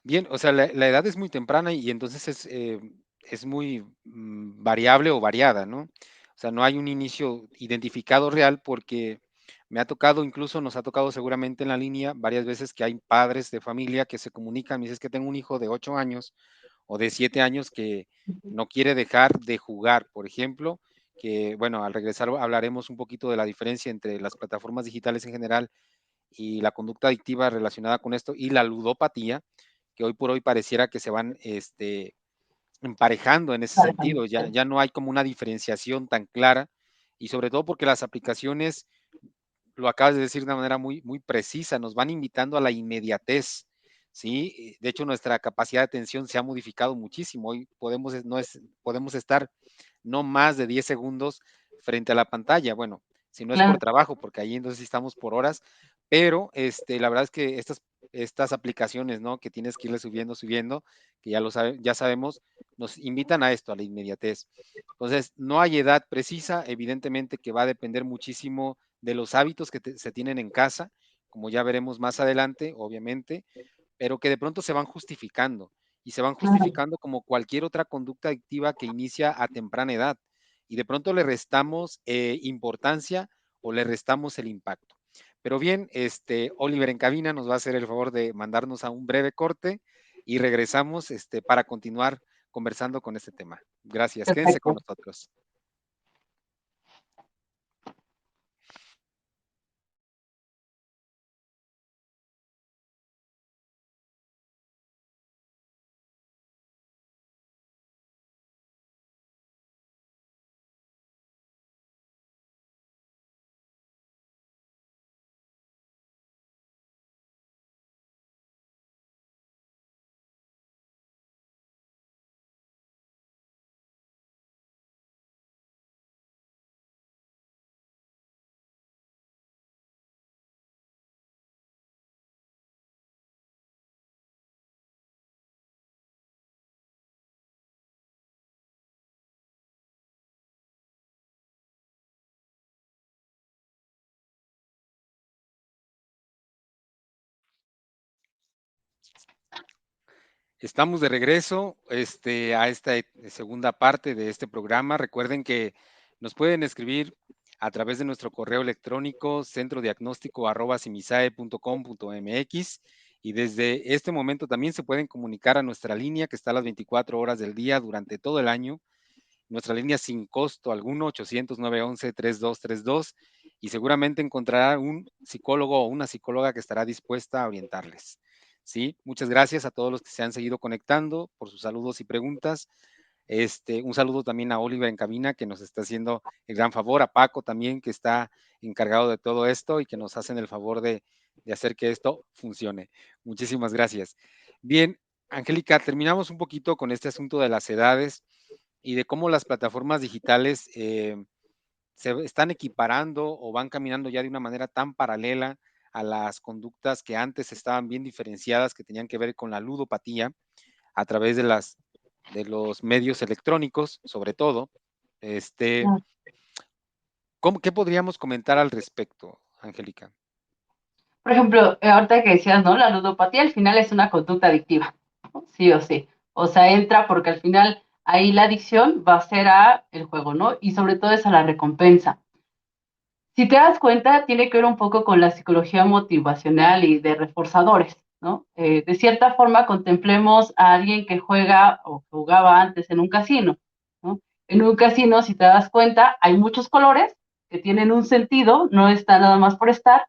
[SPEAKER 1] Bien, o sea, la edad es muy temprana y entonces es muy variable o variada, ¿no? O sea, no hay un inicio identificado real porque me ha tocado, incluso nos ha tocado seguramente en la línea varias veces que hay padres de familia que se comunican, me dices que tengo un hijo de 8 años o de 7 años que no quiere dejar de jugar, por ejemplo, que bueno, al regresar hablaremos un poquito de la diferencia entre las plataformas digitales en general y la conducta adictiva relacionada con esto y la ludopatía, que hoy por hoy pareciera que se van emparejando en ese sentido, ya no hay como una diferenciación tan clara y sobre todo porque las aplicaciones, lo acabas de decir de una manera muy, muy precisa, nos van invitando a la inmediatez, ¿sí? De hecho, nuestra capacidad de atención se ha modificado muchísimo. Hoy podemos estar no más de 10 segundos frente a la pantalla. Bueno, si no es por
[SPEAKER 2] Claro.
[SPEAKER 1] trabajo, porque ahí entonces sí estamos por horas, pero la verdad es que estas aplicaciones, ¿no? Que tienes que irle subiendo, que ya sabemos, nos invitan a esto, a la inmediatez. Entonces, no hay edad precisa, evidentemente que va a depender muchísimo de los hábitos que se tienen en casa, como ya veremos más adelante, obviamente, pero que de pronto se van justificando y se van
[SPEAKER 2] Claro.
[SPEAKER 1] justificando como cualquier otra conducta adictiva que inicia a temprana edad y de pronto le restamos importancia o le restamos el impacto. Pero bien, Oliver en cabina nos va a hacer el favor de mandarnos a un breve corte y regresamos para continuar conversando con este tema. Gracias, quédense con
[SPEAKER 2] Perfecto.
[SPEAKER 1] nosotros. Estamos de regreso a esta segunda parte de este programa. Recuerden que nos pueden escribir a través de nuestro correo electrónico centrodiagnóstico@simisae.com.mx y desde este momento también se pueden comunicar a nuestra línea que está a las 24 horas del día durante todo el año. Nuestra línea sin costo alguno, 800-911-3232 y seguramente encontrará un psicólogo o una psicóloga que estará dispuesta a orientarles. ¿Sí? Muchas gracias a todos los que se han seguido conectando por sus saludos y preguntas. Un saludo también a Oliver en cabina, que nos está haciendo el gran favor, a Paco también, que está encargado de todo esto y que nos hacen el favor de hacer que esto funcione. Muchísimas gracias. Bien, Angélica, terminamos un poquito con este asunto de las edades y de cómo las plataformas digitales se están equiparando o van caminando ya de una manera tan paralela a las conductas que antes estaban bien diferenciadas, que tenían que ver con la ludopatía a través de los medios electrónicos, sobre todo.
[SPEAKER 2] Claro.
[SPEAKER 1] ¿Qué podríamos comentar al respecto, Angélica?
[SPEAKER 2] Por ejemplo, ahorita que decías, ¿no? La ludopatía al final es una conducta adictiva, ¿no? Sí o sí. O sea, entra porque al final ahí la adicción va a ser a el juego, ¿no? Y sobre todo es a la recompensa. Si te das cuenta, tiene que ver un poco con la psicología motivacional y de reforzadores, ¿no? De cierta forma, contemplemos a alguien que juega o jugaba antes en un casino, ¿no? En un casino, si te das cuenta, hay muchos colores que tienen un sentido, no está nada más por estar,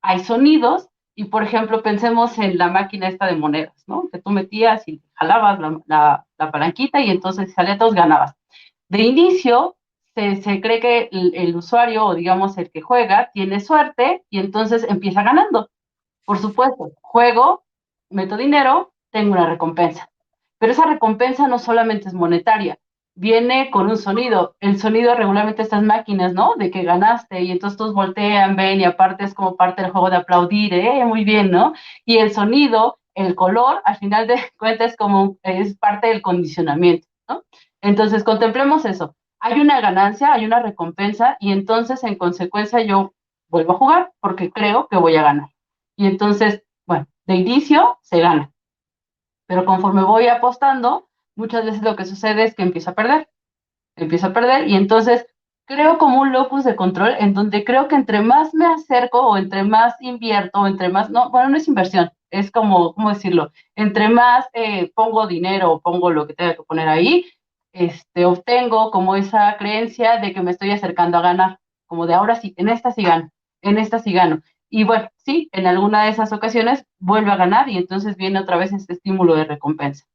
[SPEAKER 2] hay sonidos, y por ejemplo, pensemos en la máquina esta de monedas, ¿no? Que tú metías y jalabas la palanquita y entonces salía todos ganabas. De inicio, se cree que el usuario o digamos el que juega tiene suerte y entonces empieza ganando. Por supuesto, juego, meto dinero, tengo una recompensa. Pero esa recompensa no solamente es monetaria, viene con un sonido. El sonido regularmente estas máquinas, ¿no? De que ganaste y entonces todos voltean, ven y aparte es como parte del juego de aplaudir, muy bien, ¿no? Y el sonido, el color, al final de cuentas es parte del condicionamiento, ¿no? Entonces contemplemos eso. Hay una ganancia, hay una recompensa y entonces en consecuencia yo vuelvo a jugar porque creo que voy a ganar. Y entonces, bueno, de inicio se gana, pero conforme voy apostando, muchas veces lo que sucede es que empiezo a perder y entonces creo como un locus de control en donde creo que entre más me acerco o entre más invierto o entre más, no, bueno, no es inversión, es como, ¿cómo decirlo? Entre más pongo dinero o pongo lo que tenga que poner ahí, obtengo como esa creencia de que me estoy acercando a ganar, como de ahora sí, en esta sí gano, en esta sí gano. Y bueno, sí, en alguna de esas ocasiones vuelve a ganar y entonces viene otra vez este estímulo de recompensa.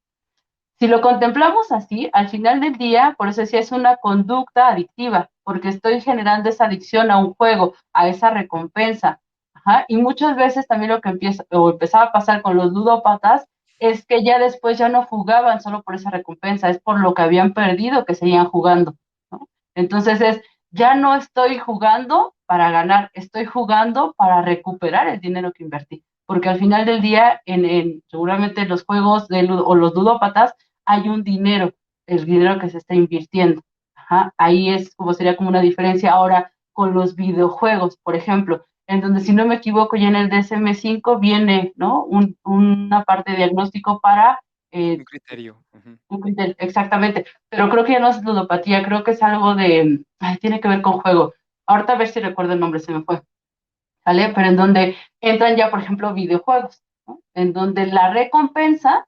[SPEAKER 2] Si lo contemplamos así, al final del día, por eso decía, es una conducta adictiva, porque estoy generando esa adicción a un juego, a esa recompensa. Ajá, y muchas veces también lo que empezaba a pasar con los ludópatas es que ya después ya no jugaban solo por esa recompensa, es por lo que habían perdido que seguían jugando, ¿no? Entonces ya no estoy jugando para ganar, estoy jugando para recuperar el dinero que invertí, porque al final del día, seguramente en los juegos o los ludópatas, hay un dinero, el dinero que se está invirtiendo. Ajá, ahí es como sería como una diferencia ahora con los videojuegos, por ejemplo, en donde, si no me equivoco, ya en el DSM-5 viene, ¿no? Una parte de diagnóstico para
[SPEAKER 1] Un criterio.
[SPEAKER 2] un criterio, exactamente, pero creo que ya no es ludopatía, creo que es algo tiene que ver con juego. Ahorita a ver si recuerdo el nombre, se me fue, ¿vale? Pero en donde entran ya, por ejemplo, videojuegos, ¿no? En donde la recompensa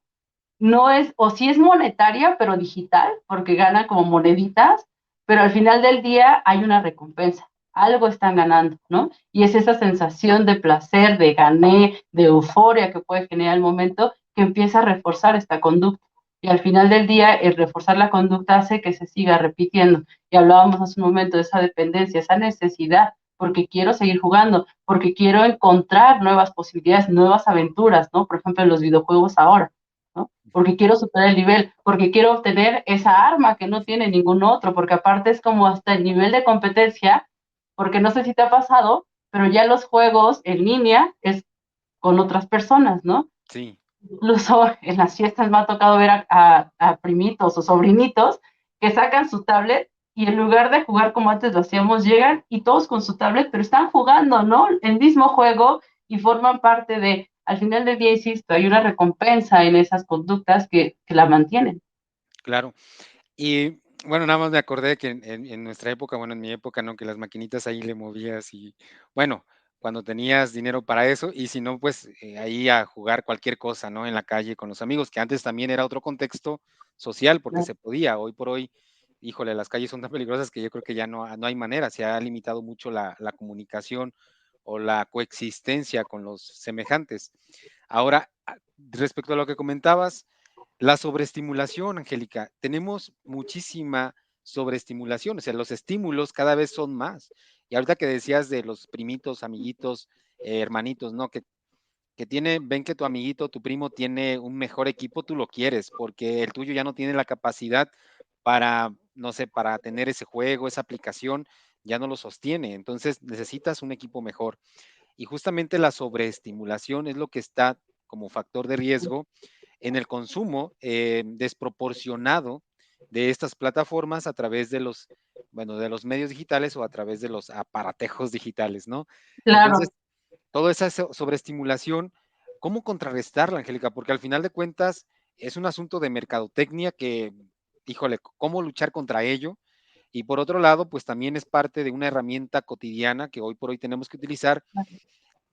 [SPEAKER 2] no es, o sí es monetaria, pero digital, porque ganan como moneditas, pero al final del día hay una recompensa, algo están ganando, ¿no? Y es esa sensación de placer, de gané, de euforia que puede generar el momento que empieza a reforzar esta conducta. Y al final del día, el reforzar la conducta hace que se siga repitiendo. Y hablábamos hace un momento de esa dependencia, esa necesidad, porque quiero seguir jugando, porque quiero encontrar nuevas posibilidades, nuevas aventuras, ¿no? Por ejemplo, en los videojuegos ahora, ¿no? Porque quiero superar el nivel, porque quiero obtener esa arma que no tiene ningún otro, porque aparte es como hasta el nivel de competencia, porque no sé si te ha pasado, pero ya los juegos en línea es con otras personas, ¿no?
[SPEAKER 1] Sí,
[SPEAKER 2] Incluso en las fiestas me ha tocado ver a primitos o sobrinitos que sacan su tablet y en lugar de jugar como antes lo hacíamos, llegan y todos con su tablet, pero están jugando, ¿no? El mismo juego y forman parte al final del día, insisto, hay una recompensa en esas conductas que la mantienen.
[SPEAKER 1] claro. Y bueno, nada más me acordé que en nuestra época, bueno, en mi época, ¿no? Que las maquinitas ahí le movías y, bueno, cuando tenías dinero para eso, y si no, pues ahí a jugar cualquier cosa, ¿no? En la calle con los amigos, que antes también era otro contexto social, porque se podía. Hoy por hoy, híjole, las calles son tan peligrosas que yo creo que ya no hay manera, se ha limitado mucho la comunicación o la coexistencia con los semejantes. Ahora, respecto a lo que comentabas, la sobreestimulación, Angélica, tenemos muchísima sobreestimulación, o sea, los estímulos cada vez son más. Y ahorita que decías de los primitos, amiguitos, hermanitos, ¿no? Ven que tu amiguito, tu primo tiene un mejor equipo, tú lo quieres, porque el tuyo ya no tiene la capacidad para, no sé, para tener ese juego, esa aplicación, ya no lo sostiene. Entonces necesitas un equipo mejor. Y justamente la sobreestimulación es lo que está como factor de riesgo en el consumo desproporcionado de estas plataformas a través de de los medios digitales o a través de los aparatejos digitales, ¿no? Entonces,
[SPEAKER 2] Claro,
[SPEAKER 1] toda esa sobreestimulación, ¿cómo contrarrestarla, Angélica? Porque al final de cuentas es un asunto de mercadotecnia que, híjole, ¿cómo luchar contra ello? Y por otro lado, pues también es parte de una herramienta cotidiana que hoy por hoy tenemos que utilizar,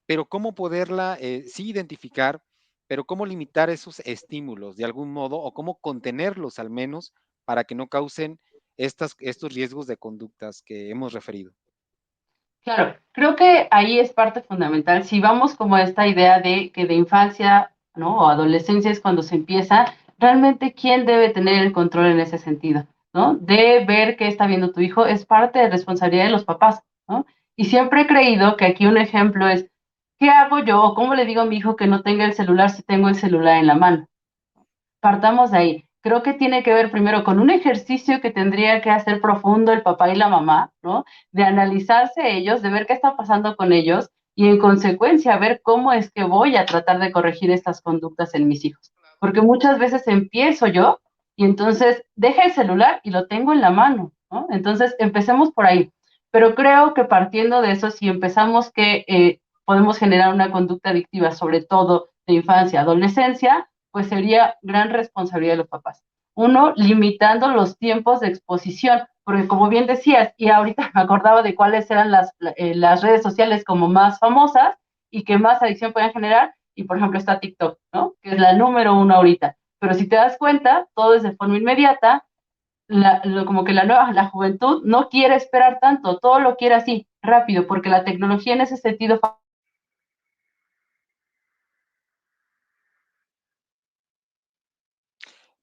[SPEAKER 1] pero cómo poderla, sí identificar, pero cómo limitar esos estímulos de algún modo o cómo contenerlos al menos para que no causen estos riesgos de conductas que hemos referido.
[SPEAKER 2] claro, creo que ahí es parte fundamental. Si vamos como a esta idea de que de infancia, ¿no? O adolescencia es cuando se empieza, realmente quién debe tener el control en ese sentido, ¿no? De ver qué está viendo tu hijo es parte de responsabilidad de los papás, ¿no? Y siempre he creído que aquí un ejemplo es, ¿qué hago yo o cómo le digo a mi hijo que no tenga el celular si tengo el celular en la mano? Partamos de ahí. Creo que tiene que ver primero con un ejercicio que tendría que hacer profundo el papá y la mamá, ¿no? De analizarse ellos, de ver qué está pasando con ellos y en consecuencia ver cómo es que voy a tratar de corregir estas conductas en mis hijos. Porque muchas veces empiezo yo y entonces deja el celular y lo tengo en la mano, ¿no? Entonces empecemos por ahí. Pero creo que partiendo de eso, si empezamos que podemos generar una conducta adictiva, sobre todo de infancia, adolescencia, pues sería gran responsabilidad de los papás. Uno, limitando los tiempos de exposición, porque como bien decías, y ahorita me acordaba de cuáles eran las redes sociales como más famosas y que más adicción pueden generar, y por ejemplo está TikTok, ¿no? Que es la número uno ahorita. Pero si te das cuenta, todo es de forma inmediata, como que la juventud no quiere esperar tanto, todo lo quiere así, rápido, porque la tecnología en ese sentido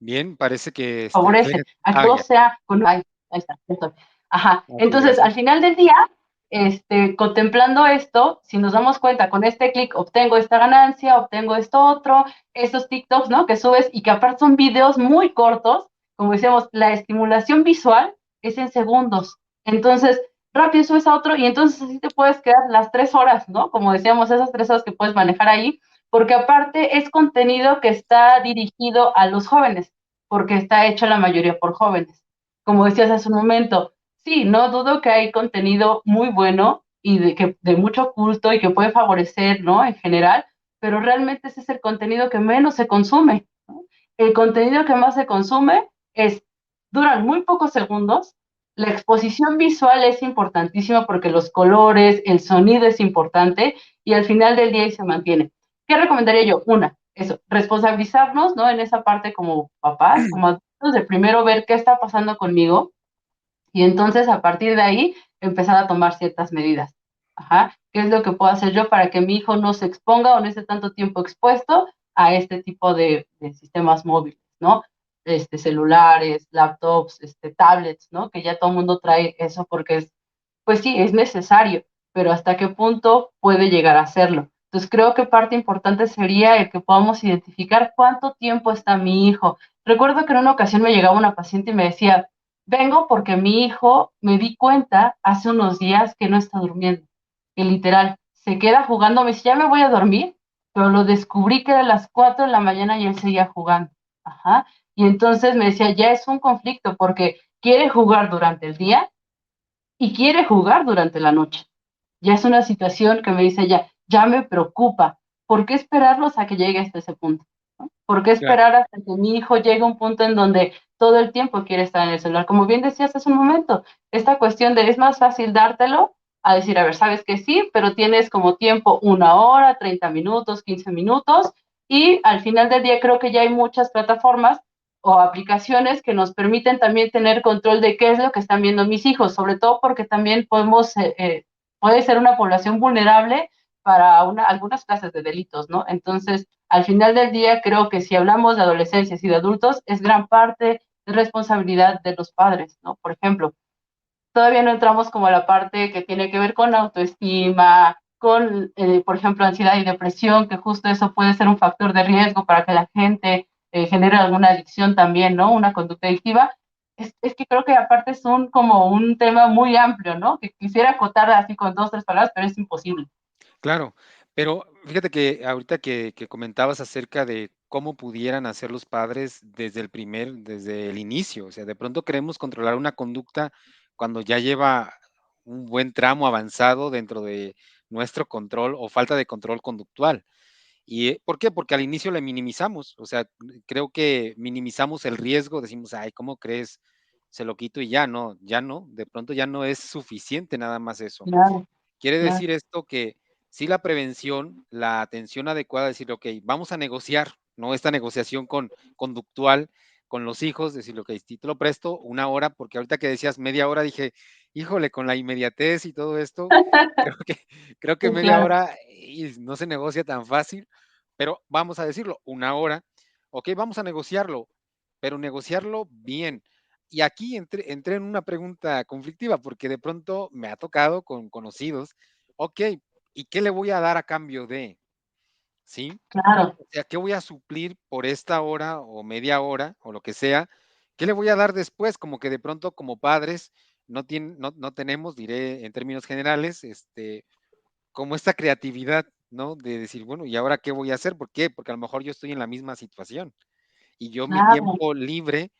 [SPEAKER 1] Bien, parece que
[SPEAKER 2] favorece a que todo
[SPEAKER 1] ya.
[SPEAKER 2] sea con... Ahí está, ya estoy. Ajá.
[SPEAKER 1] Ok,
[SPEAKER 2] Entonces,
[SPEAKER 1] gracias.
[SPEAKER 2] al final del día, contemplando esto, si nos damos cuenta, con este clic obtengo esta ganancia, obtengo esto otro, esos TikToks, ¿no? Que subes y que aparte son videos muy cortos, como decíamos, la estimulación visual es en segundos. Entonces, rápido subes a otro y entonces así te puedes quedar las 3 horas, ¿no? Como decíamos, esas 3 horas que puedes manejar ahí, porque aparte es contenido que está dirigido a los jóvenes, porque está hecho la mayoría por jóvenes. Como decías hace un momento, sí, no dudo que hay contenido muy bueno y de mucho culto y que puede favorecer, ¿no? En general, pero realmente ese es el contenido que menos se consume, ¿no? El contenido que más se consume duran muy pocos segundos. La exposición visual es importantísima porque los colores, el sonido es importante y al final del día ahí se mantiene. ¿Qué recomendaría yo? Una, eso, responsabilizarnos, ¿no? En esa parte como papás, como adultos, de primero ver qué está pasando conmigo y entonces a partir de ahí empezar a tomar ciertas medidas. Ajá. ¿Qué es lo que puedo hacer yo para que mi hijo no se exponga o no esté tanto tiempo expuesto a este tipo de sistemas móviles, ¿no? Celulares, laptops, tablets, ¿no? Que ya todo el mundo trae eso porque pues sí, es necesario, pero hasta qué punto puede llegar a hacerlo. Entonces creo que parte importante sería el que podamos identificar cuánto tiempo está mi hijo. Recuerdo que en una ocasión me llegaba una paciente y me decía, vengo porque mi hijo me di cuenta hace unos días que no está durmiendo, que literal se queda jugando, me dice, ya me voy a dormir, pero lo descubrí que era las 4 de la mañana y él seguía jugando. Ajá. Y entonces me decía, ya es un conflicto porque quiere jugar durante el día y quiere jugar durante la noche. Ya es una situación que me dice ya me preocupa. ¿Por qué esperarlos a que llegue hasta ese punto? ¿No? ¿Por qué
[SPEAKER 1] Claro.
[SPEAKER 2] esperar hasta que mi hijo llegue a un punto en donde todo el tiempo quiere estar en el celular? Como bien decías hace un momento, esta cuestión de es más fácil dártelo a decir, a ver, sabes que sí, pero tienes como tiempo 1 hora, 30 minutos, 15 minutos, y al final del día creo que ya hay muchas plataformas o aplicaciones que nos permiten también tener control de qué es lo que están viendo mis hijos, sobre todo porque también puede ser una población vulnerable para algunas clases de delitos, ¿no? Entonces, al final del día, creo que si hablamos de adolescencias y de adultos, es gran parte de responsabilidad de los padres, ¿no? Por ejemplo, todavía no entramos como a la parte que tiene que ver con autoestima, con, por ejemplo, ansiedad y depresión, que justo eso puede ser un factor de riesgo para que la gente genere alguna adicción también, ¿no? Una conducta adictiva. Es que creo que aparte es como un tema muy amplio, ¿no? Que quisiera acotar así con 2, 3 palabras, pero es imposible.
[SPEAKER 1] Claro, pero fíjate que ahorita que comentabas acerca de cómo pudieran hacer los padres desde el inicio, o sea, de pronto queremos controlar una conducta cuando ya lleva un buen tramo avanzado dentro de nuestro control o falta de control conductual. ¿Y por qué? Porque al inicio le minimizamos, o sea, creo que minimizamos el riesgo, decimos, ay, ¿cómo crees? Se lo quito y ya no, de pronto ya no es suficiente nada más eso.
[SPEAKER 2] Claro,
[SPEAKER 1] Quiere
[SPEAKER 2] claro,
[SPEAKER 1] decir esto que sí la prevención, la atención adecuada, decir, ok, vamos a negociar, ¿no? Esta negociación conductual con los hijos, decir, ok, si te lo presto 1 hora, porque ahorita que decías media hora, dije, híjole, con la inmediatez y todo esto, creo que, creo que
[SPEAKER 2] sí,
[SPEAKER 1] media
[SPEAKER 2] claro,
[SPEAKER 1] hora no se negocia tan fácil, pero vamos a decirlo, 1 hora, ok, vamos a negociarlo, pero negociarlo bien. Y aquí entré en una pregunta conflictiva, porque de pronto me ha tocado con conocidos, ok, ¿y qué le voy a dar a cambio de? ¿Sí?
[SPEAKER 2] claro,
[SPEAKER 1] O sea, ¿qué voy a suplir por esta hora o media hora o lo que sea? ¿Qué le voy a dar después? Como que de pronto como padres no tenemos, diré en términos generales, como esta creatividad, ¿no? De decir, bueno, ¿y ahora qué voy a hacer? ¿Por qué? Porque a lo mejor yo estoy en la misma situación y yo mi
[SPEAKER 2] claro.
[SPEAKER 1] tiempo libre,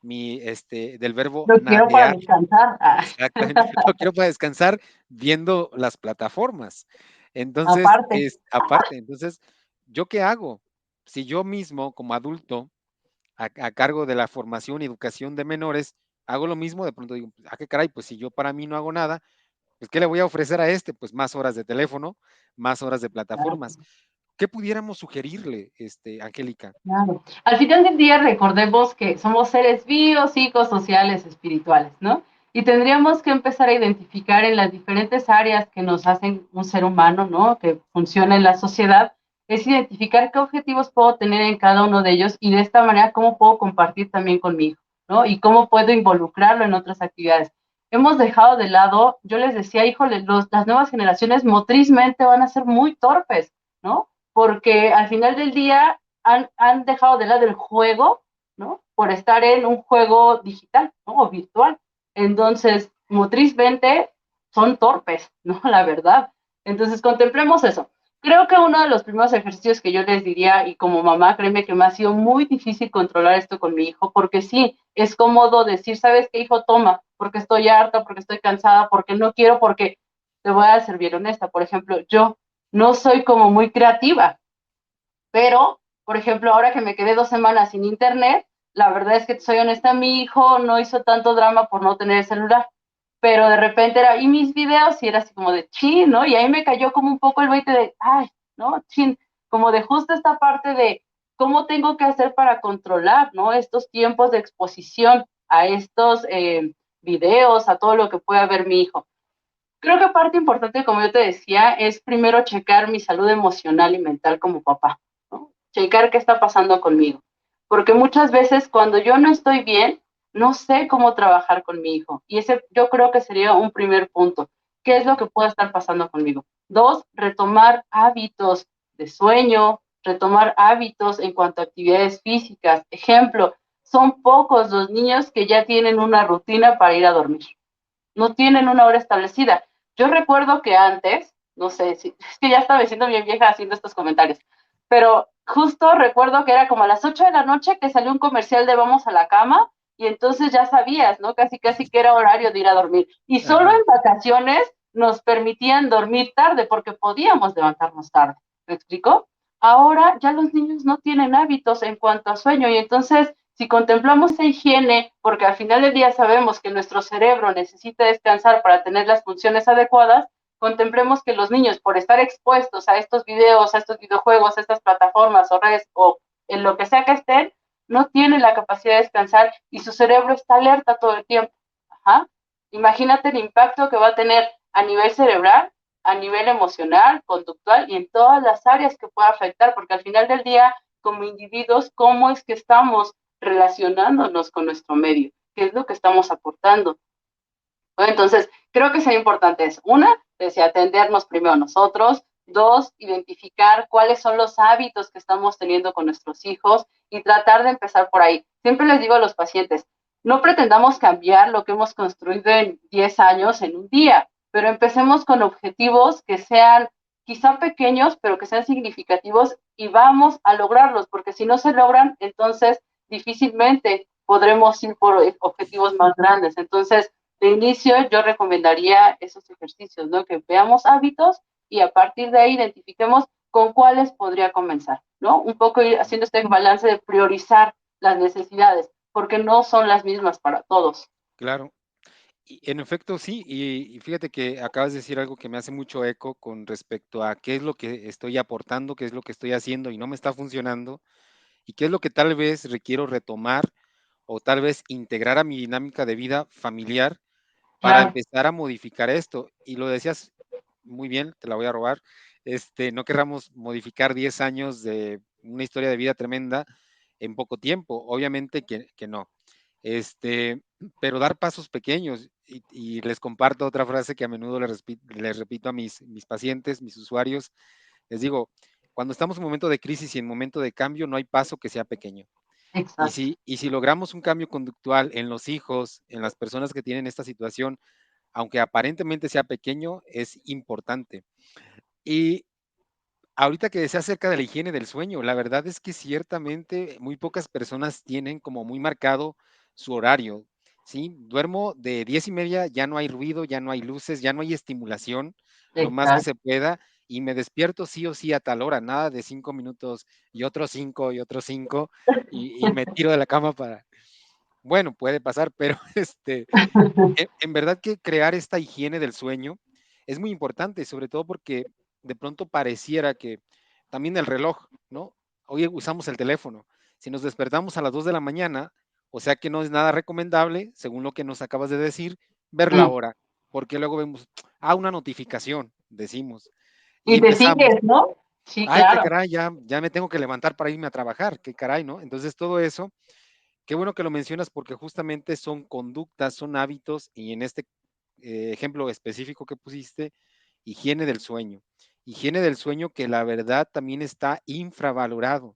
[SPEAKER 1] del verbo
[SPEAKER 2] Lo quiero para
[SPEAKER 1] nadear,
[SPEAKER 2] descansar.
[SPEAKER 1] exactamente, lo quiero para descansar viendo las plataformas. Entonces,
[SPEAKER 2] Aparte,
[SPEAKER 1] es aparte, entonces, ¿yo qué hago? Si yo mismo, como adulto, a cargo de la formación y educación de menores, hago lo mismo, de pronto digo, qué caray, pues si yo para mí no hago nada, pues, ¿qué le voy a ofrecer a este? Pues más horas de teléfono, más horas de plataformas.
[SPEAKER 2] claro.
[SPEAKER 1] ¿Qué pudiéramos sugerirle, Angélica?
[SPEAKER 2] Claro. Al final del día recordemos que somos seres biopsicosociales espirituales, ¿no? Y tendríamos que empezar a identificar en las diferentes áreas que nos hacen un ser humano, ¿no? Que funciona en la sociedad, es identificar qué objetivos puedo tener en cada uno de ellos y de esta manera cómo puedo compartir también con mi hijo, ¿no? Y cómo puedo involucrarlo en otras actividades. hemos dejado de lado, yo les decía, híjole, las nuevas generaciones motrizmente van a ser muy torpes, ¿no? Porque al final del día han dejado de lado el juego, ¿no? Por estar en un juego digital, ¿no? O virtual. Entonces, motrizmente son torpes, ¿no? La verdad. Entonces, contemplemos eso. Creo que uno de los primeros ejercicios que yo les diría, y como mamá, créeme que me ha sido muy difícil controlar esto con mi hijo, porque sí, es cómodo decir, ¿sabes qué, hijo? Toma, porque estoy harta, porque estoy cansada, porque no quiero, porque te voy a ser bien honesta. Por ejemplo, yo no soy como muy creativa, pero, por ejemplo, ahora que me quedé 2 semanas sin internet, la verdad es que soy honesta, mi hijo no hizo tanto drama por no tener el celular, pero de repente era, y mis videos, y era así como de chin, ¿no? Y ahí me cayó como un poco el 20 de, ay, ¿no? Chin, como de justo esta parte de cómo tengo que hacer para controlar, ¿no? Estos tiempos de exposición a estos videos, a todo lo que pueda ver mi hijo. Creo que parte importante, como yo te decía, es primero checar mi salud emocional y mental como papá, ¿no? Checar qué está pasando conmigo. Porque muchas veces cuando yo no estoy bien, no sé cómo trabajar con mi hijo. Y ese yo creo que sería un primer punto. ¿Qué es lo que puede estar pasando conmigo? Dos, retomar hábitos de sueño, retomar hábitos en cuanto a actividades físicas. Ejemplo, son pocos los niños que ya tienen una rutina para ir a dormir. No tienen una hora establecida. Yo recuerdo que antes, no sé, si, es que ya estaba siendo bien vieja haciendo estos comentarios, pero justo recuerdo que era como a las 8 de la noche que salió un comercial de Vamos a la cama y entonces ya sabías, ¿no? Casi, casi que era horario de ir a dormir. Y solo
[SPEAKER 1] Ajá.
[SPEAKER 2] en vacaciones nos permitían dormir tarde porque podíamos levantarnos tarde. ¿Me explico? Ahora ya los niños no tienen hábitos en cuanto a sueño y entonces si contemplamos esa higiene, porque al final del día sabemos que nuestro cerebro necesita descansar para tener las funciones adecuadas, contemplemos que los niños, por estar expuestos a estos videos, a estos videojuegos, a estas plataformas o redes o en lo que sea que estén, no tienen la capacidad de descansar y su cerebro está alerta todo el tiempo. Ajá. Imagínate el impacto que va a tener a nivel cerebral, a nivel emocional, conductual y en todas las áreas que pueda afectar, porque al final del día, como individuos, ¿cómo es que estamos relacionándonos con nuestro medio? ¿Qué es lo que estamos aportando? Bueno, entonces, creo que sería importante eso. Una, decía, atendernos primero nosotros. Dos, identificar cuáles son los hábitos que estamos teniendo con nuestros hijos y tratar de empezar por ahí. Siempre les digo a los pacientes, no pretendamos cambiar lo que hemos construido en 10 años en un día, pero empecemos con objetivos que sean quizá pequeños, pero que sean significativos y vamos a lograrlos, porque si no se logran, entonces difícilmente podremos ir por objetivos más grandes. Entonces, de inicio yo recomendaría esos ejercicios, ¿no? Que veamos hábitos y a partir de ahí identifiquemos con cuáles podría comenzar, ¿no? Un poco ir haciendo este balance de priorizar las necesidades, porque no son las mismas para todos.
[SPEAKER 1] Claro. Y en efecto, sí, y fíjate que acabas de decir algo que me hace mucho eco con respecto a qué es lo que estoy aportando, qué es lo que estoy haciendo y no me está funcionando, y qué es lo que tal vez requiero retomar o tal vez integrar a mi dinámica de vida familiar para
[SPEAKER 2] Claro,
[SPEAKER 1] empezar a modificar esto. Y lo decías muy bien, te la voy a robar. No querramos modificar 10 años de una historia de vida tremenda en poco tiempo, obviamente que no. Este, pero dar pasos pequeños. Y les comparto otra frase que a menudo les repito a mis pacientes, mis usuarios. Les digo, cuando estamos en un momento de crisis y en momento de cambio, no hay paso que sea pequeño.
[SPEAKER 2] exacto.
[SPEAKER 1] Y si logramos un cambio conductual en los hijos, en las personas que tienen esta situación, aunque aparentemente sea pequeño, es importante. Y ahorita que decía acerca de la higiene del sueño, la verdad es que ciertamente muy pocas personas tienen como muy marcado su horario, ¿sí? Duermo de 10:30, ya no hay ruido, ya no hay luces, ya no hay estimulación, lo más que
[SPEAKER 2] Exacto.
[SPEAKER 1] se pueda, y me despierto sí o sí a tal hora, nada de 5 minutos y otros 5, y me tiro de la cama para, bueno, puede pasar, pero en verdad que crear esta higiene del sueño es muy importante, sobre todo porque de pronto pareciera que también el reloj, ¿no? Hoy usamos el teléfono. Si nos despertamos a las 2 de la mañana, o sea que no es nada recomendable, según lo que nos acabas de decir, ver la
[SPEAKER 2] Mm.
[SPEAKER 1] hora, porque luego vemos, una notificación, decimos, y
[SPEAKER 2] Y te
[SPEAKER 1] empezamos,
[SPEAKER 2] sigues, ¿no? Sí,
[SPEAKER 1] ay, qué
[SPEAKER 2] claro.
[SPEAKER 1] caray, ya me tengo que levantar para irme a trabajar, qué caray, ¿no? Entonces todo eso, qué bueno que lo mencionas porque justamente son conductas, son hábitos y en este ejemplo específico que pusiste, higiene del sueño. Higiene del sueño que la verdad también está infravalorado.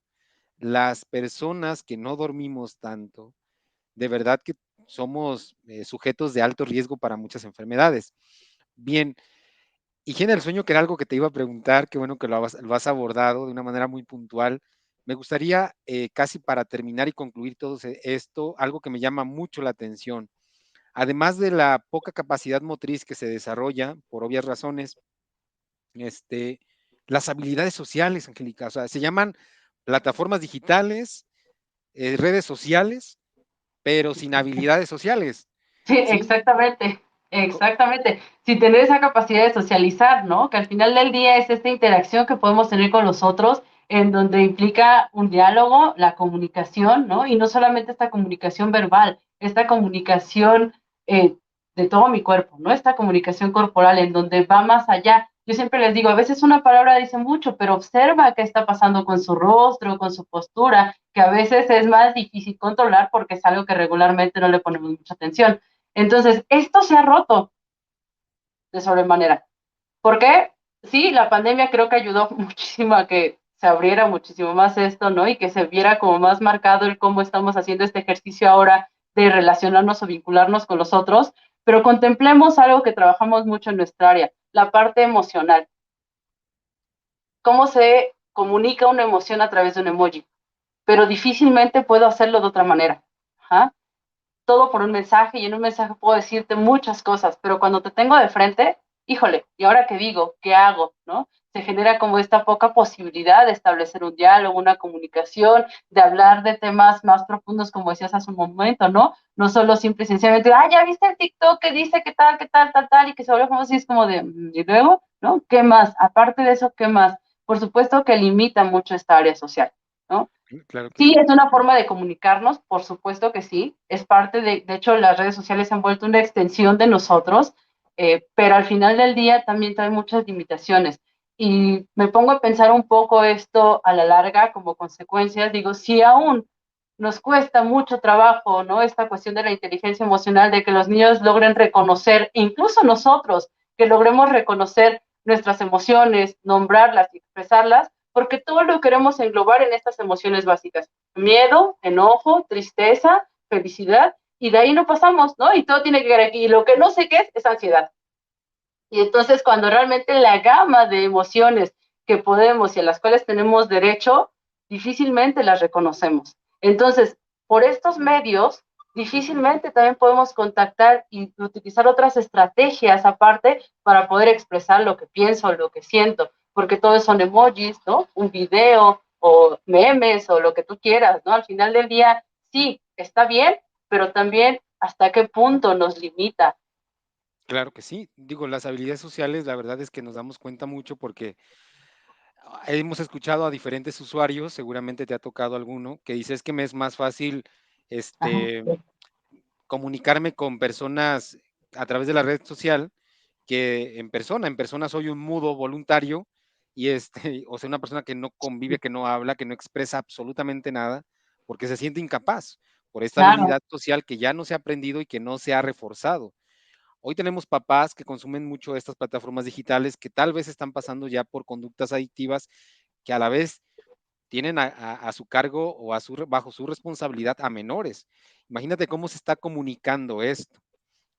[SPEAKER 1] Las personas que no dormimos tanto, de verdad que somos sujetos de alto riesgo para muchas enfermedades. Bien, higiene del sueño, que era algo que te iba a preguntar, qué bueno que lo has abordado de una manera muy puntual. Me gustaría, casi para terminar y concluir todo esto, algo que me llama mucho la atención. Además de la poca capacidad motriz que se desarrolla, por obvias razones, este, las habilidades sociales, Angélica, o sea, se llaman plataformas digitales, redes sociales, pero sin habilidades sociales,
[SPEAKER 2] Sí,
[SPEAKER 1] ¿sí?
[SPEAKER 2] exactamente,
[SPEAKER 1] Co-
[SPEAKER 2] exactamente. Si tener esa capacidad de socializar, ¿no? Que al final del día es esta interacción que podemos tener con los otros, en donde implica un diálogo, la comunicación, ¿no? Y no solamente esta comunicación verbal, esta comunicación eh, de todo mi cuerpo, ¿no? Esta comunicación corporal en donde va más allá. Yo siempre les digo, a veces una palabra dice mucho, pero observa qué está pasando con su rostro, con su postura, que a veces es más difícil controlar porque es algo que regularmente no le ponemos mucha atención. Entonces, esto se ha roto de sobremanera. ¿Por qué? Sí, la pandemia creo que ayudó muchísimo a que se abriera muchísimo más esto, ¿no? Y que se viera como más marcado el cómo estamos haciendo este ejercicio ahora de relacionarnos o vincularnos con los otros, pero contemplemos algo que trabajamos mucho en nuestra área, la parte emocional. ¿Cómo se comunica una emoción a través de un emoji? Pero difícilmente puedo hacerlo de otra manera. ¿Ah? Todo por un mensaje y en un mensaje puedo decirte muchas cosas, pero cuando te tengo de frente, híjole, ¿y ahora qué digo? ¿Qué hago? ¿No? Se genera como esta poca posibilidad de establecer un diálogo, una comunicación, de hablar de temas más profundos, como decías hace un momento, ¿no? No solo simple y sencillamente, ah, ya viste el TikTok que dice que tal, tal, tal, y que se vuelve famoso y es como de, y luego, ¿no? ¿Qué más? Aparte de eso, ¿qué más? Por supuesto que limita mucho esta área social, ¿no?
[SPEAKER 1] Claro que
[SPEAKER 2] Sí,
[SPEAKER 1] sí.
[SPEAKER 2] es una forma de comunicarnos, por supuesto que sí. Es parte de hecho, las redes sociales se han vuelto una extensión de nosotros, pero al final del día también trae muchas limitaciones. Y me pongo a pensar un poco esto a la larga como consecuencias. Digo, si aún nos cuesta mucho trabajo, ¿no? Esta cuestión de la inteligencia emocional, de que los niños logren reconocer, incluso nosotros, que logremos reconocer nuestras emociones, nombrarlas y expresarlas, porque todo lo queremos englobar en estas emociones básicas. Miedo, enojo, tristeza, felicidad, y de ahí no pasamos, ¿no? Y todo tiene que ver aquí. Y lo que no sé qué es ansiedad. Y entonces cuando realmente la gama de emociones que podemos y a las cuales tenemos derecho, difícilmente las reconocemos. Entonces, por estos medios, difícilmente también podemos contactar y utilizar otras estrategias aparte para poder expresar lo que pienso, lo que siento, porque todos son emojis, ¿no? Un video o memes o lo que tú quieras, ¿no? Al final del día, sí, está bien, pero también hasta qué punto nos limita.
[SPEAKER 1] Claro que sí. Digo, las habilidades sociales, la verdad es que nos damos cuenta mucho porque hemos escuchado a diferentes usuarios, seguramente te ha tocado alguno, que dice es que me es más fácil
[SPEAKER 2] Ajá,
[SPEAKER 1] este, comunicarme con personas a través de la red social que en persona. En persona soy un mudo voluntario y o sea, una persona que no convive, que no habla, que no expresa absolutamente nada, porque se siente incapaz por esta
[SPEAKER 2] claro,
[SPEAKER 1] habilidad social que ya no se ha aprendido y que no se ha reforzado. Hoy tenemos papás que consumen mucho estas plataformas digitales que tal vez están pasando ya por conductas adictivas que a la vez tienen a su cargo o bajo su responsabilidad a menores. Imagínate cómo se está comunicando esto,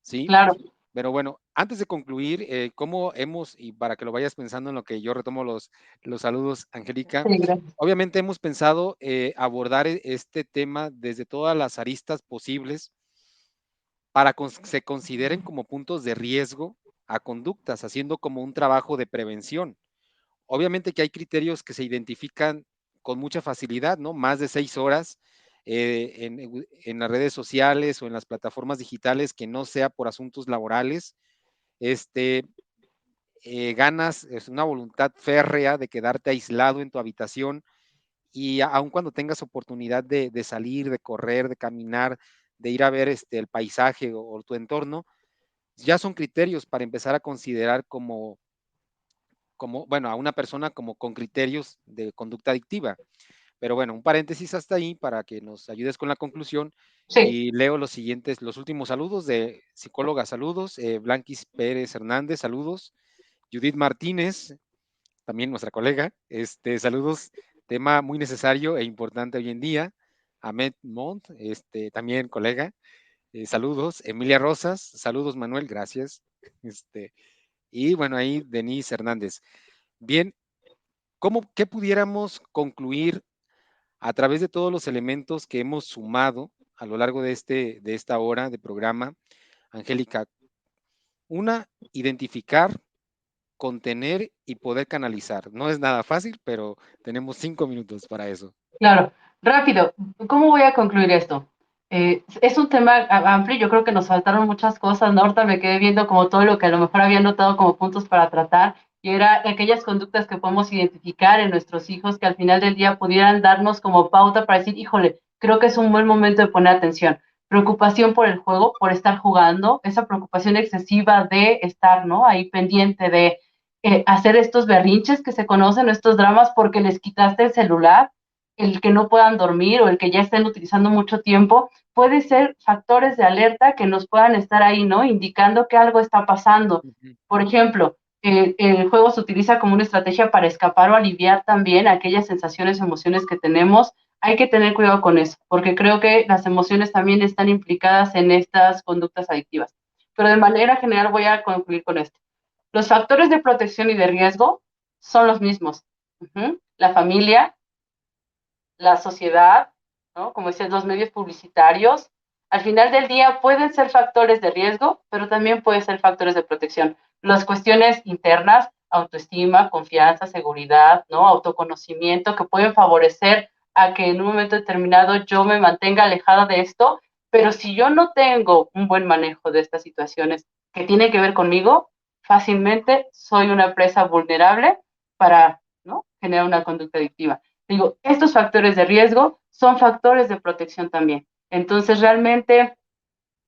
[SPEAKER 1] ¿sí?
[SPEAKER 2] claro.
[SPEAKER 1] Pero bueno, antes de concluir, ¿cómo hemos, y para que lo vayas pensando en lo que yo retomo los saludos, Angélica,
[SPEAKER 2] Sí, gracias.
[SPEAKER 1] obviamente hemos pensado abordar este tema desde todas las aristas posibles para que se consideren como puntos de riesgo a conductas, haciendo como un trabajo de prevención. Obviamente que hay criterios que se identifican con mucha facilidad, ¿no? Más de 6 horas en las redes sociales o en las plataformas digitales que no sea por asuntos laborales. Este, ganas, es una voluntad férrea de quedarte aislado en tu habitación y aun cuando tengas oportunidad de salir, de correr, de caminar, de ir a ver el paisaje o tu entorno, ya son criterios para empezar a considerar como, bueno, a una persona como con criterios de conducta adictiva. Pero bueno, un paréntesis hasta ahí para que nos ayudes con la conclusión
[SPEAKER 2] Sí,
[SPEAKER 1] y leo los siguientes, los últimos saludos de psicóloga, saludos, Blanquis Pérez Hernández, saludos, Judith Martínez, también nuestra colega, saludos, tema muy necesario e importante hoy en día, Ahmed Montt, también colega, saludos, Emilia Rosas, saludos Manuel, gracias, y bueno, ahí Denise Hernández. Bien, ¿qué pudiéramos concluir a través de todos los elementos que hemos sumado a lo largo de esta hora de programa, Angélica? Una, identificar, contener y poder canalizar. No es nada fácil, pero tenemos 5 minutos para eso.
[SPEAKER 2] claro. Rápido, ¿cómo voy a concluir esto? Es un tema amplio, yo creo que nos faltaron muchas cosas, ¿no? Ahorita me quedé viendo como todo lo que a lo mejor había notado como puntos para tratar, y era aquellas conductas que podemos identificar en nuestros hijos que al final del día pudieran darnos como pauta para decir, híjole, creo que es un buen momento de poner atención. Preocupación por el juego, por estar jugando, esa preocupación excesiva de estar, ¿no? Ahí pendiente de hacer estos berrinches que se conocen, estos dramas porque les quitaste el celular, el que no puedan dormir o el que ya estén utilizando mucho tiempo, puede ser factores de alerta que nos puedan estar ahí, ¿no? Indicando que algo está pasando.
[SPEAKER 1] Ujú.
[SPEAKER 2] Por ejemplo, el juego se utiliza como una estrategia para escapar o aliviar también aquellas sensaciones, emociones que tenemos. Hay que tener cuidado con eso, porque creo que las emociones también están implicadas en estas conductas adictivas. Pero de manera general voy a concluir con esto. Los factores de protección y de riesgo son los mismos. La familia, la sociedad, ¿no? Como decías, los medios publicitarios, al final del día pueden ser factores de riesgo, pero también pueden ser factores de protección. Las cuestiones internas, autoestima, confianza, seguridad, ¿no? Autoconocimiento, que pueden favorecer a que en un momento determinado yo me mantenga alejada de esto, pero si yo no tengo un buen manejo de estas situaciones que tienen que ver conmigo, fácilmente soy una presa vulnerable para, ¿no? Generar una conducta adictiva. Digo, estos factores de riesgo son factores de protección también. Entonces, realmente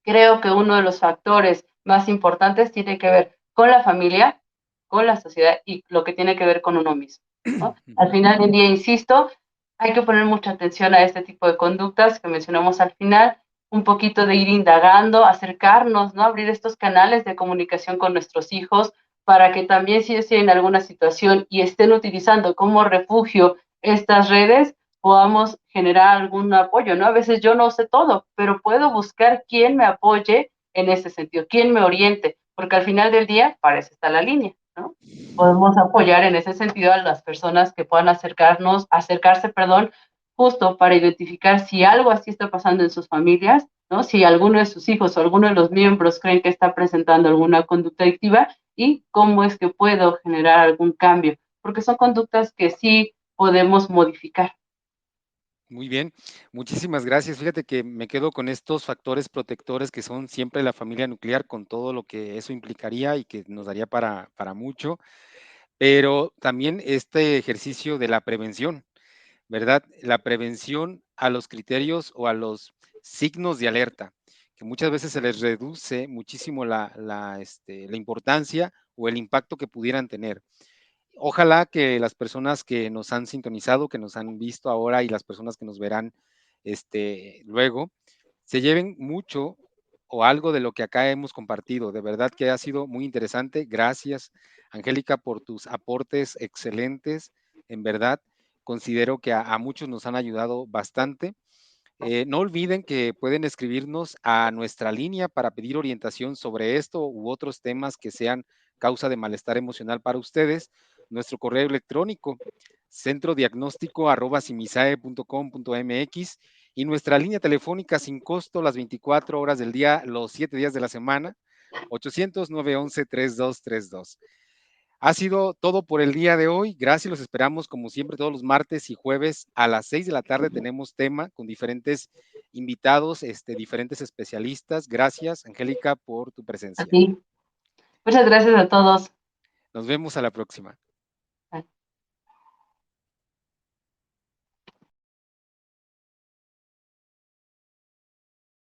[SPEAKER 2] creo que uno de los factores más importantes tiene que ver con la familia, con la sociedad y lo que tiene que ver con uno mismo, ¿no? Al final del día, insisto, hay que poner mucha atención a este tipo de conductas que mencionamos al final, un poquito de ir indagando, acercarnos, ¿no? Abrir estos canales de comunicación con nuestros hijos para que también si estén en alguna situación y estén utilizando como refugio estas redes, podamos generar algún apoyo, ¿no? A veces yo no sé todo, pero puedo buscar quién me apoye en ese sentido, quién me oriente, porque al final del día, para eso está la línea, ¿no? Podemos apoyar en ese sentido a las personas que puedan acercarse, perdón, justo para identificar si algo así está pasando en sus familias, ¿no? Si alguno de sus hijos o alguno de los miembros creen que está presentando alguna conducta adictiva y cómo es que puedo generar algún cambio, porque son conductas que sí podemos modificar.
[SPEAKER 1] Muy bien, muchísimas gracias. Fíjate que me quedo con estos factores protectores que son siempre la familia nuclear, con todo lo que eso implicaría y que nos daría para mucho, pero también este ejercicio de la prevención, ¿verdad? La prevención a los criterios o a los signos de alerta, que muchas veces se les reduce muchísimo la importancia o el impacto que pudieran tener. Ojalá que las personas que nos han sintonizado, que nos han visto ahora y las personas que nos verán luego, se lleven mucho o algo de lo que acá hemos compartido. De verdad que ha sido muy interesante. Gracias, Angélica, por tus aportes excelentes. En verdad, considero que a muchos nos han ayudado bastante. No olviden que pueden escribirnos a nuestra línea para pedir orientación sobre esto u otros temas que sean causa de malestar emocional para ustedes. Nuestro correo electrónico centrodiagnóstico@simisae.com.mx y nuestra línea telefónica sin costo las 24 horas del día, los 7 días de la semana, 800-911-3232. Ha sido todo por el día de hoy. Gracias, los esperamos como siempre todos los martes y jueves a las 6 de la tarde. Tenemos tema con diferentes invitados, diferentes especialistas. Gracias, Angélica, por tu presencia.
[SPEAKER 2] Así. Muchas gracias a todos.
[SPEAKER 1] Nos vemos a la próxima.